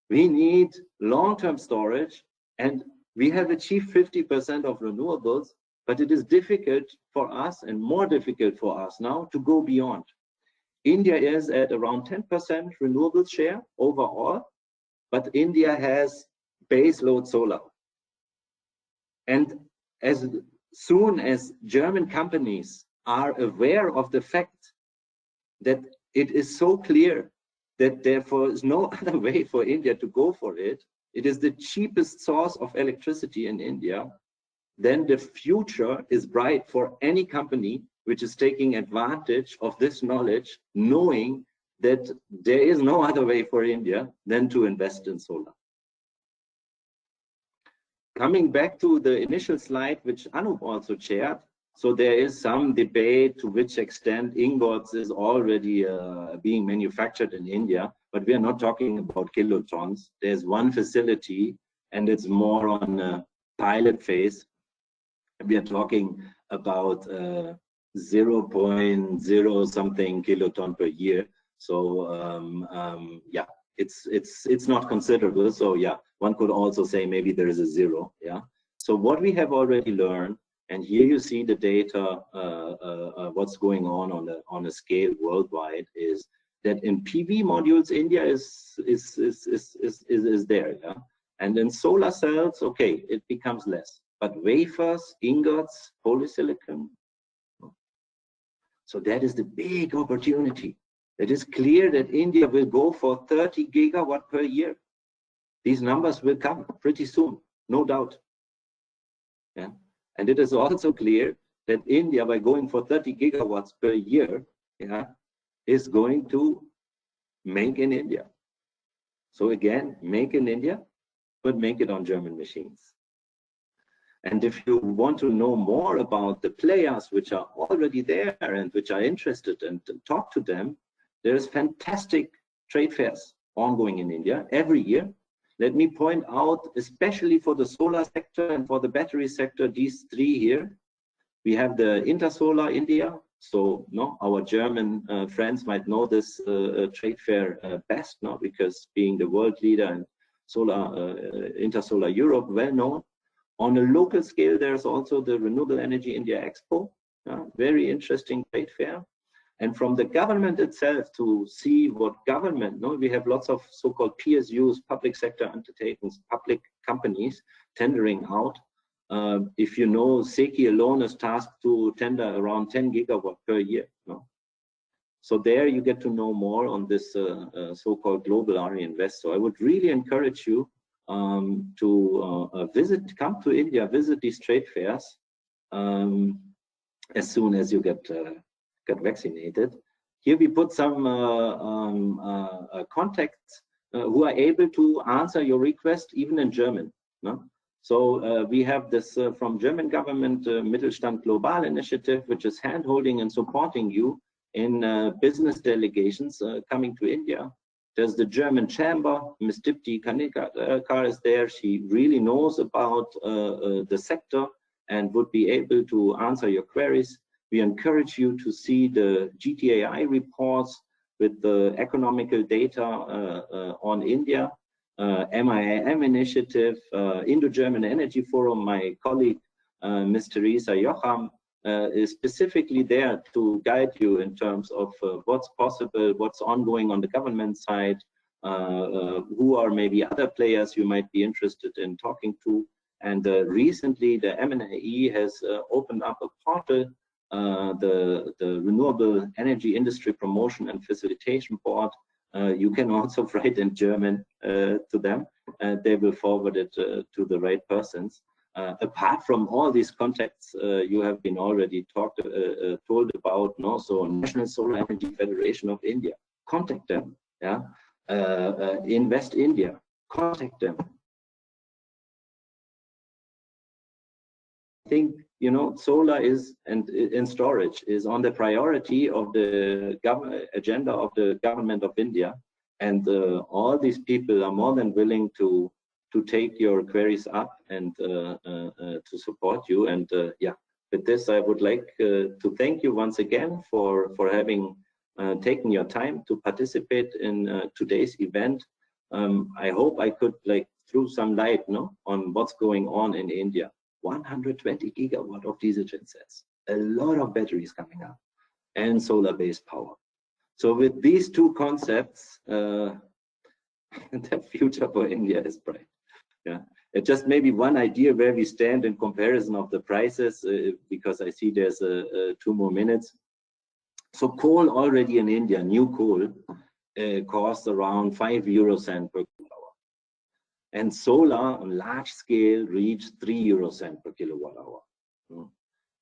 We need long-term storage, and we have achieved 50% of renewables, but it is difficult for us and more difficult for us now to go beyond. India is at around 10% renewable share overall, but India has base load solar. And as soon as German companies are aware of the fact that it is so clear that therefore is no other way for India to go for it, it is the cheapest source of electricity in India, then the future is bright for any company which is taking advantage of this knowledge, knowing that there is no other way for India than to invest in solar. Coming back to the initial slide, which Anup also shared, so there is some debate to which extent ingots is already being manufactured in India, but we are not talking about kilotons. There's one facility and it's more on a pilot phase. We are talking about 0.0 something kiloton per year. So yeah, it's not considerable. So yeah, one could also say maybe there is a zero. Yeah. So what we have already learned, and here you see the data, what's going on a scale worldwide, is that in PV modules, India is there. Yeah. And in solar cells, okay, it becomes less. But wafers, ingots, polysilicon. So that is the big opportunity. It is clear that India will go for 30 gigawatt per year. These numbers will come pretty soon, no doubt. Yeah. And it is also clear that India, by going for 30 gigawatts per year, yeah, is going to make in India. So again, make in India, but make it on German machines. And if you want to know more about the players which are already there and which are interested and talk to them, there's fantastic trade fairs ongoing in India every year. Let me point out, especially for the solar sector and for the battery sector, these three here. We have the Intersolar India. So no, our German friends might know this trade fair best now, because being the world leader in solar, Intersolar Europe, well known. On a local scale, there's also the Renewable Energy India Expo, very interesting trade fair. And from the government itself to see what government, we have lots of so-called PSUs, public sector undertakings, public companies tendering out. If you know, SECI alone is tasked to tender around 10 gigawatt per year. So there you get to know more on this so-called global RE Invest. So I would really encourage you to come to India, visit these trade fairs as soon as you get vaccinated. Here we put some contacts who are able to answer your request even in German. No? So we have this from German government Mittelstand Global initiative, which is hand-holding and supporting you in business delegations coming to India. There's the German chamber, Ms. Dipti Kanikar is there. She really knows about the sector and would be able to answer your queries. We encourage you to see the GTAI reports with the economical data on India, MIIM initiative, Indo-German Energy Forum. My colleague, Ms. Teresa Jocham, is specifically there to guide you in terms of what's possible, what's ongoing on the government side, who are maybe other players you might be interested in talking to. And recently the MIIM has opened up a portal, the Renewable Energy Industry Promotion and Facilitation Board. You can also write in German to them, and they will forward it to the right persons. Apart from all these contacts you have been already told about, no? So National Solar Energy Federation of India, contact them. Yeah, Invest India, contact them. I think, you know, solar is and storage is on the priority of the agenda of the government of India, and all these people are more than willing to take your queries up and to support you. And yeah, with this, I would like to thank you once again for having taken your time to participate in today's event. I hope I could throw some light, no, on what's going on in India. 120 gigawatt of diesel gensets, a lot of batteries coming up, and solar-based power. So with these two concepts, the future for India is bright. Yeah, it just maybe one idea where we stand in comparison of the prices, because I see there's 2 more minutes. So coal already in India, new coal, costs around 5 euro cent per kilowatt hour, and solar on large scale reached 3 euro cent per kilowatt hour,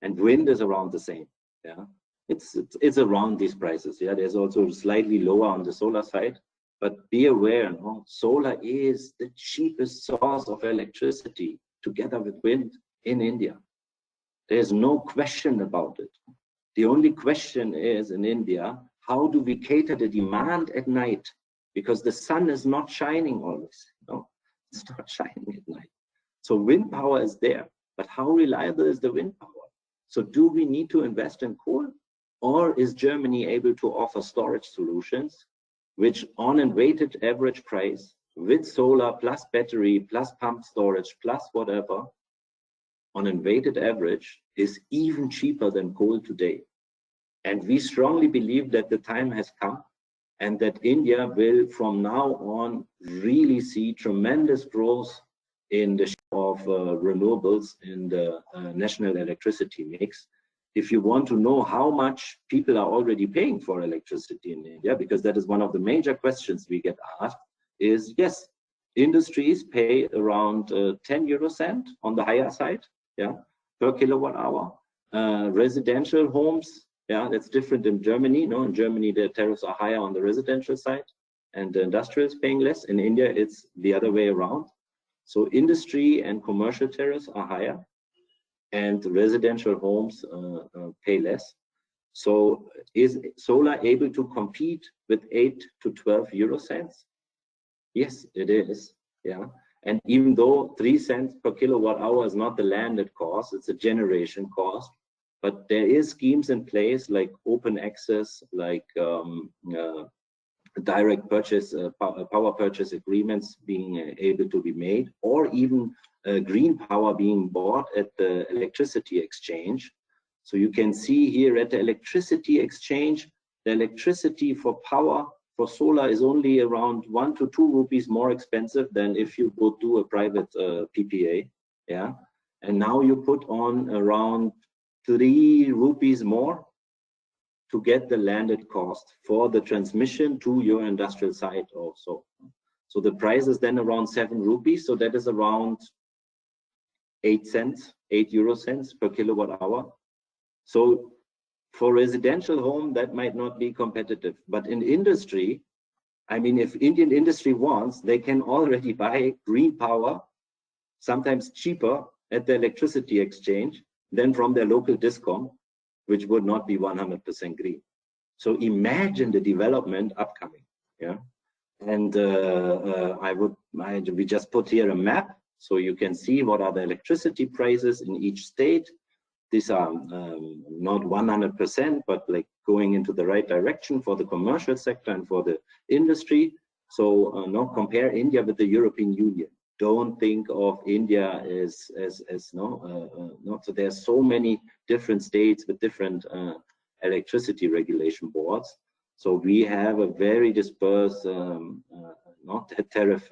and wind is around the same. Yeah, it's around these prices. Yeah, there's also slightly lower on the solar side. But be aware, no? Solar is the cheapest source of electricity together with wind in India. There's no question about it. The only question is in India, how do we cater the demand at night? Because the sun is not shining always. No, it's not shining at night. So wind power is there, but how reliable is the wind power? So do we need to invest in coal, or is Germany able to offer storage solutions which on a weighted average price with solar plus battery plus pump storage plus whatever, on a weighted average is even cheaper than coal today? And we strongly believe that the time has come, and that India will from now on really see tremendous growth in the share of renewables in the national electricity mix. If you want to know how much people are already paying for electricity in India, because that is one of the major questions we get asked, is yes, industries pay around 10 euro cent on the higher side, yeah, per kilowatt hour. Residential homes, yeah, that's different in Germany. No, in Germany the tariffs are higher on the residential side, and the industrial is paying less. In India, it's the other way around. So industry and commercial tariffs are higher, and residential homes pay less. So is solar able to compete with 8 to 12 euro cents? Yes, it is. Yeah, and even though 3 cents per kilowatt hour is not the landed cost, it's a generation cost. But there is schemes in place like open access, like direct purchase, power purchase agreements being able to be made, or even green power being bought at the electricity exchange. So you can see here at the electricity exchange, the electricity for power for solar is only around 1 to 2 rupees more expensive than if you would do a private PPA. Yeah, and now you put on around 3 rupees more to get the landed cost for the transmission to your industrial site also. So the price is then around 7 rupees. So that is around 8 cents, 8 euro cents per kilowatt hour. So for residential home, that might not be competitive. But in industry, I mean, if Indian industry wants, they can already buy green power, sometimes cheaper at the electricity exchange than from their local discom, which would not be 100% green. So imagine the development upcoming, yeah. And we just put here a map so you can see what are the electricity prices in each state. These are not 100%, but like going into the right direction for the commercial sector and for the industry. So now compare India with the European Union. Don't think of India as not. So there's so many different states with different electricity regulation boards. So we have a very dispersed tariff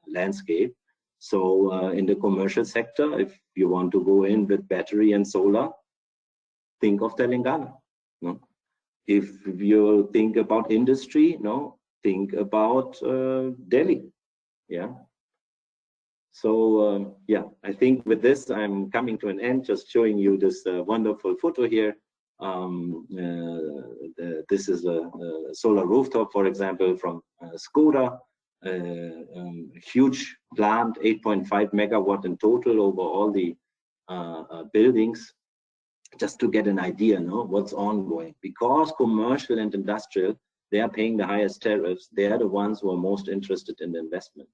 landscape. So in the commercial sector, if you want to go in with battery and solar, think of Telangana. No? If you think about industry, no, think about Delhi. Yeah. So yeah, I think with this, I'm coming to an end, just showing you this wonderful photo here. This is a solar rooftop, for example, from Skoda. Huge plant, 8.5 megawatt in total over all the buildings, just to get an idea, no, what's ongoing. Because commercial and industrial, they are paying the highest tariffs. They are the ones who are most interested in the investment.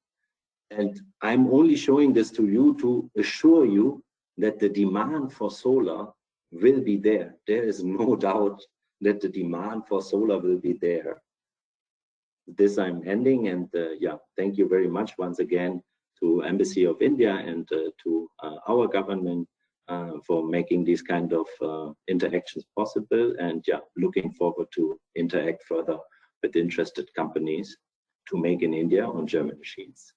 And I'm only showing this to you to assure you that the demand for solar will be there. There is no doubt that the demand for solar will be there. This I'm ending, and yeah, thank you very much once again to Embassy of India and to our government for making these kind of interactions possible, and yeah, looking forward to interact further with interested companies to make in India on German machines.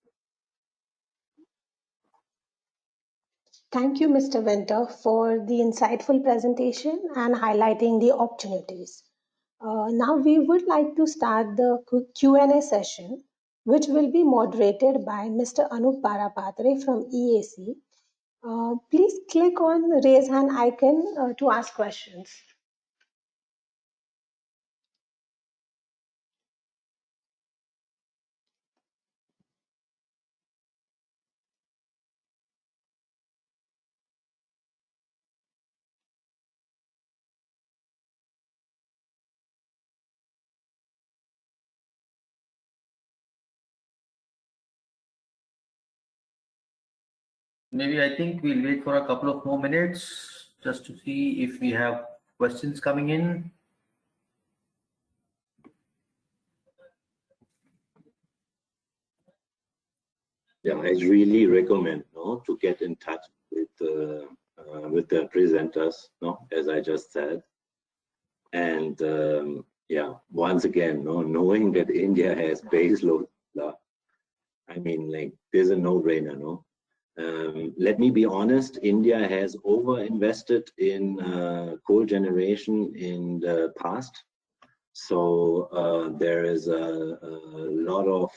Thank you, Mr. Winter, for the insightful presentation and highlighting the opportunities. Now we would like to start the Q&A session, which will be moderated by Mr. Anup Barapatre from EAC. Please click on the raise hand icon to ask questions. Maybe I think we'll wait for a couple of more minutes just to see if we have questions coming in. Yeah, I really recommend to get in touch with the presenters, as I just said. And yeah, once again, knowing that India has base load, I mean, like, there's a no-brainer, let me be honest, India has over-invested in coal generation in the past. So there is a lot of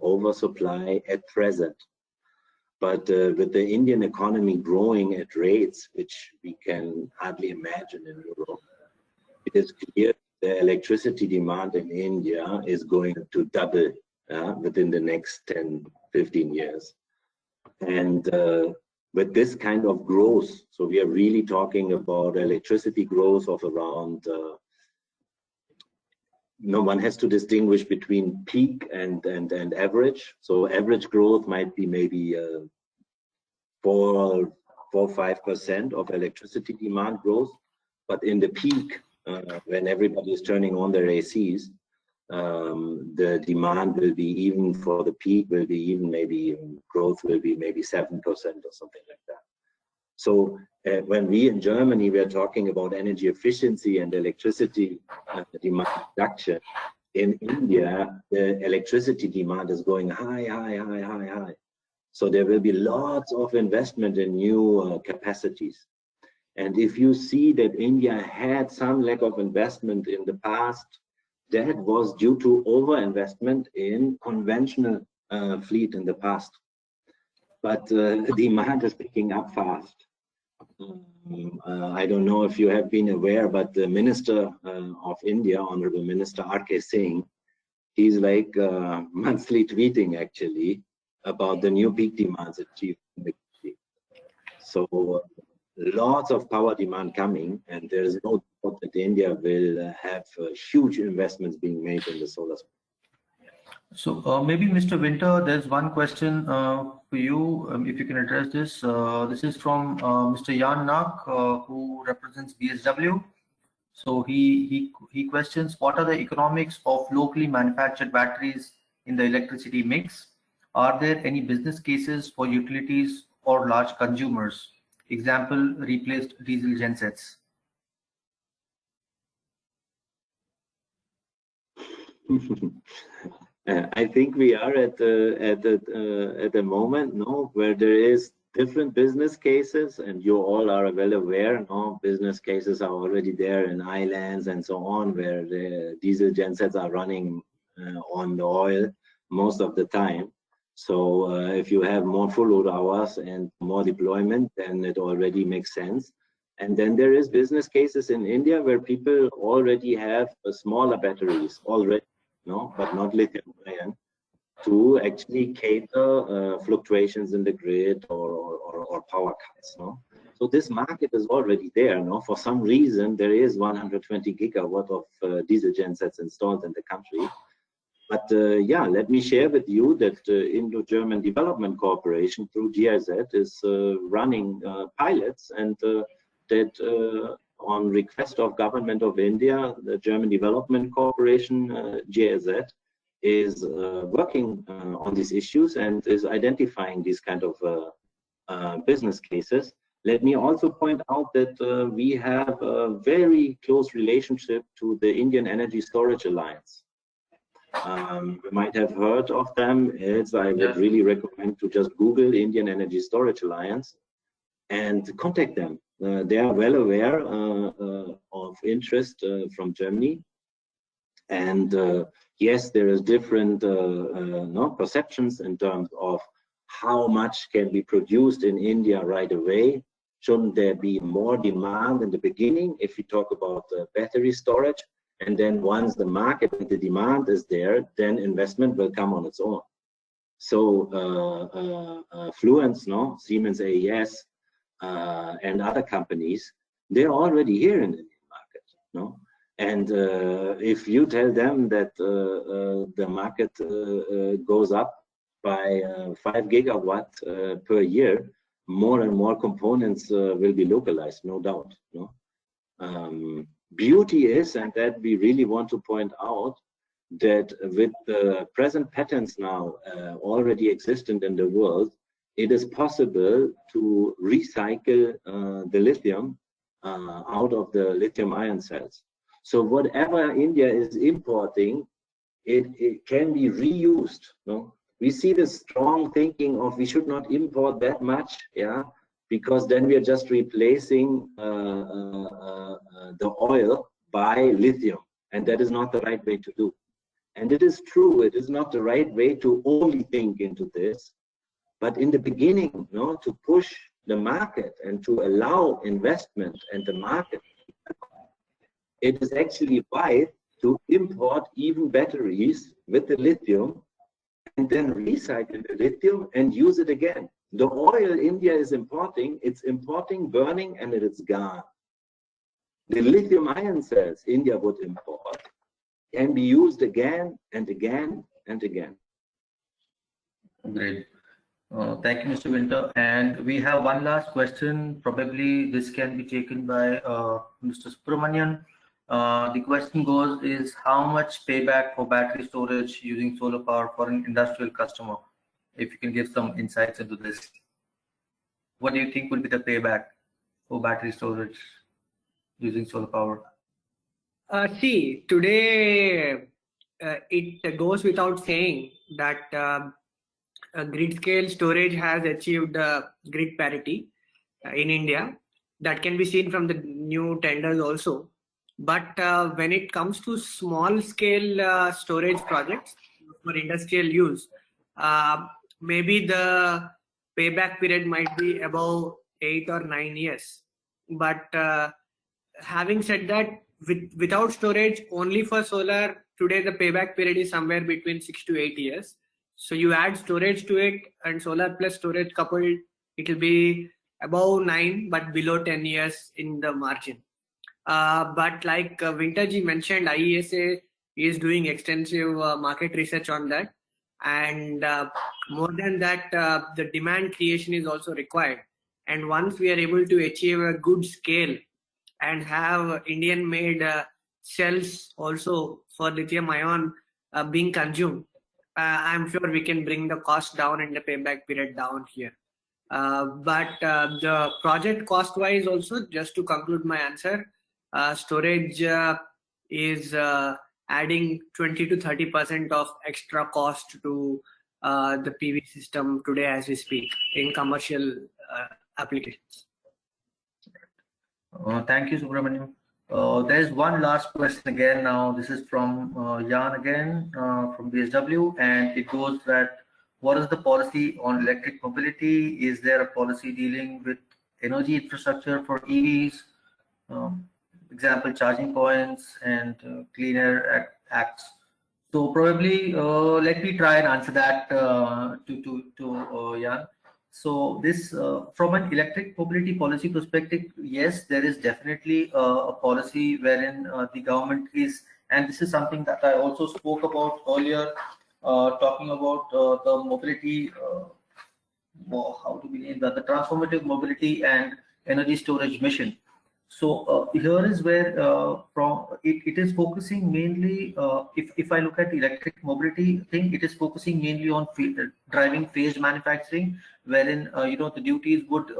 oversupply at present. But with the Indian economy growing at rates which we can hardly imagine in Europe, it is clear the electricity demand in India is going to double within the next 10, 15 years. And with this kind of growth, so we are really talking about electricity growth of around, one has to distinguish between peak and average. So average growth might be maybe 4-5% of electricity demand growth. But in the peak, when everybody is turning on their ACs, the demand will be, even for the peak, will be even maybe growth will be maybe 7% or something like that. So when we in Germany, we are talking about energy efficiency and electricity demand reduction, in India, the electricity demand is going high, high, high, high, high. So there will be lots of investment in new capacities. And if you see that India had some lack of investment in the past, that was due to overinvestment in conventional fleet in the past. But demand is picking up fast. I don't know if you have been aware, but the Minister of India, Honorable Minister R.K. Singh, he's like monthly tweeting actually about the new peak demands achieved in the country. So lots of power demand coming, and there is no doubt that India will have huge investments being made in the solar space. So maybe Mr. Winter, there's one question for you, if you can address this. This is from Mr. Jan Nak, who represents BSW. So he questions, what are the economics of locally manufactured batteries in the electricity mix? Are there any business cases for utilities or large consumers? Example, replaced diesel gensets. I think we are at the moment, no, where there is different business cases, and you all are well aware, no, business cases are already there in islands and so on, where the diesel gensets are running on the oil most of the time. So if you have more full load hours and more deployment, then it already makes sense. And then there is business cases in India where people already have smaller batteries already, no, but not lithium ion, to actually cater fluctuations in the grid or power cuts. No? So this market is already there. No? For some reason, there is 120 gigawatt of diesel gensets installed in the country. But yeah, let me share with you that Indo-German Development Corporation through GIZ is running pilots, and that on request of Government of India, the German Development Corporation, GIZ, is working on these issues and is identifying these kind of business cases. Let me also point out that we have a very close relationship to the Indian Energy Storage Alliance. You might have heard of them. I would really recommend to just Google Indian Energy Storage Alliance and contact them. They are well aware of interest from Germany. And yes, there is different perceptions in terms of how much can be produced in India right away. Shouldn't there be more demand in the beginning if we talk about battery storage? And then once the market and the demand is there, then investment will come on its own. So Fluence, no, Siemens AES, and other companies, they're already here in the Indian market, no? And if you tell them that the market goes up by 5 gigawatt per year, more and more components will be localized, no doubt. No? Beauty is, and that we really want to point out, that with the present patterns now already existent in the world, it is possible to recycle the lithium out of the lithium ion cells. So whatever India is importing, it can be reused. No? We see this strong thinking of we should not import that much, yeah, because then we are just replacing the oil by lithium, and that is not the right way to do. And it is true, it is not the right way to only think into this, but in the beginning, no, to push the market and to allow investment and the market, it is actually wise to import even batteries with the lithium and then recycle the lithium and use it again. The oil India is importing, it's importing, burning, and it is gone. The lithium ion cells India would import can be used again and again and again. Great. Thank you, Mr. Winter. And we have one last question. Probably this can be taken by Mr. Subramanian. The question goes is how much payback for battery storage using solar power for an industrial customer? If you can give some insights into this. What do you think would be the payback for battery storage using solar power? See, today it goes without saying that grid scale storage has achieved grid parity in India. That can be seen from the new tenders also. But when it comes to small scale storage projects for industrial use, maybe the payback period might be above 8 or 9 years. But having said that, without storage, only for solar, today the payback period is somewhere between 6 to 8 years. So you add storage to it, and solar plus storage coupled, it will be above 9 but below 10 years in the margin. But like Vintaji mentioned, IESA is doing extensive market research on that, and more than that, the demand creation is also required. And once we are able to achieve a good scale and have Indian made cells also for lithium ion being consumed, I'm sure we can bring the cost down and the payback period down here. But the project cost wise also, just to conclude my answer, storage is adding 20 to 30% of extra cost to the PV system today as we speak in commercial applications. Thank you, Subramaniam. There's one last question again now. This is from Jan again from BSW, and it goes that what is the policy on electric mobility? Is there a policy dealing with energy infrastructure for EVs? Example, charging points and Clean Air Acts. So probably let me try and answer that to Jan. So this, from an electric mobility policy perspective, yes, there is definitely a policy wherein the government is, and this is something that I also spoke about earlier, talking about the mobility, how do we name that, the transformative mobility and energy storage mission. So here is where it is focusing mainly, if I look at the electric mobility thing, it is focusing mainly on driving phased manufacturing, wherein the duties would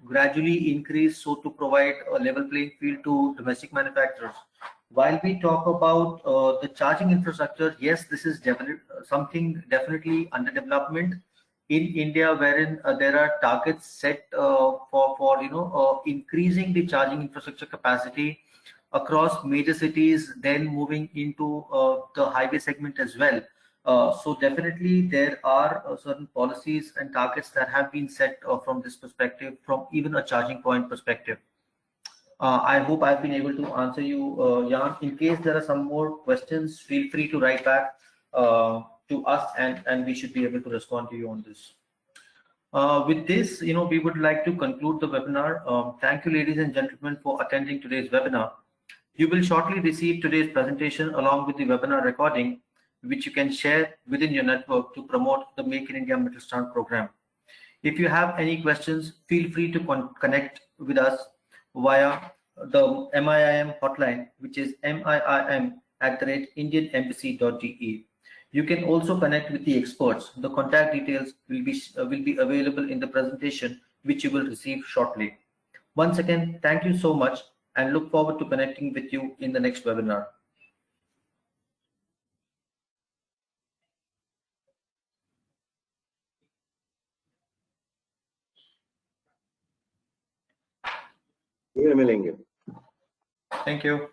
gradually increase so to provide a level playing field to domestic manufacturers. While we talk about the charging infrastructure, yes, this is something definitely under development in India, wherein there are targets set for increasing the charging infrastructure capacity across major cities, then moving into the highway segment as well. So definitely there are certain policies and targets that have been set from this perspective, from even a charging point perspective. I hope I've been able to answer you, Jan. In case there are some more questions, feel free to write back to us, and we should be able to respond to you on this. With this, we would like to conclude the webinar. Thank you, ladies and gentlemen, for attending today's webinar. You will shortly receive today's presentation along with the webinar recording, which you can share within your network to promote the Make in India Mittelstand program. If you have any questions, feel free to connect with us via the MIIM hotline, which is miim@indianembassy.de. You can also connect with the experts. The contact details will be available in the presentation, which you will receive shortly. Once again, thank you so much, and look forward to connecting with you in the next webinar. Here मिलेंगे. Thank you.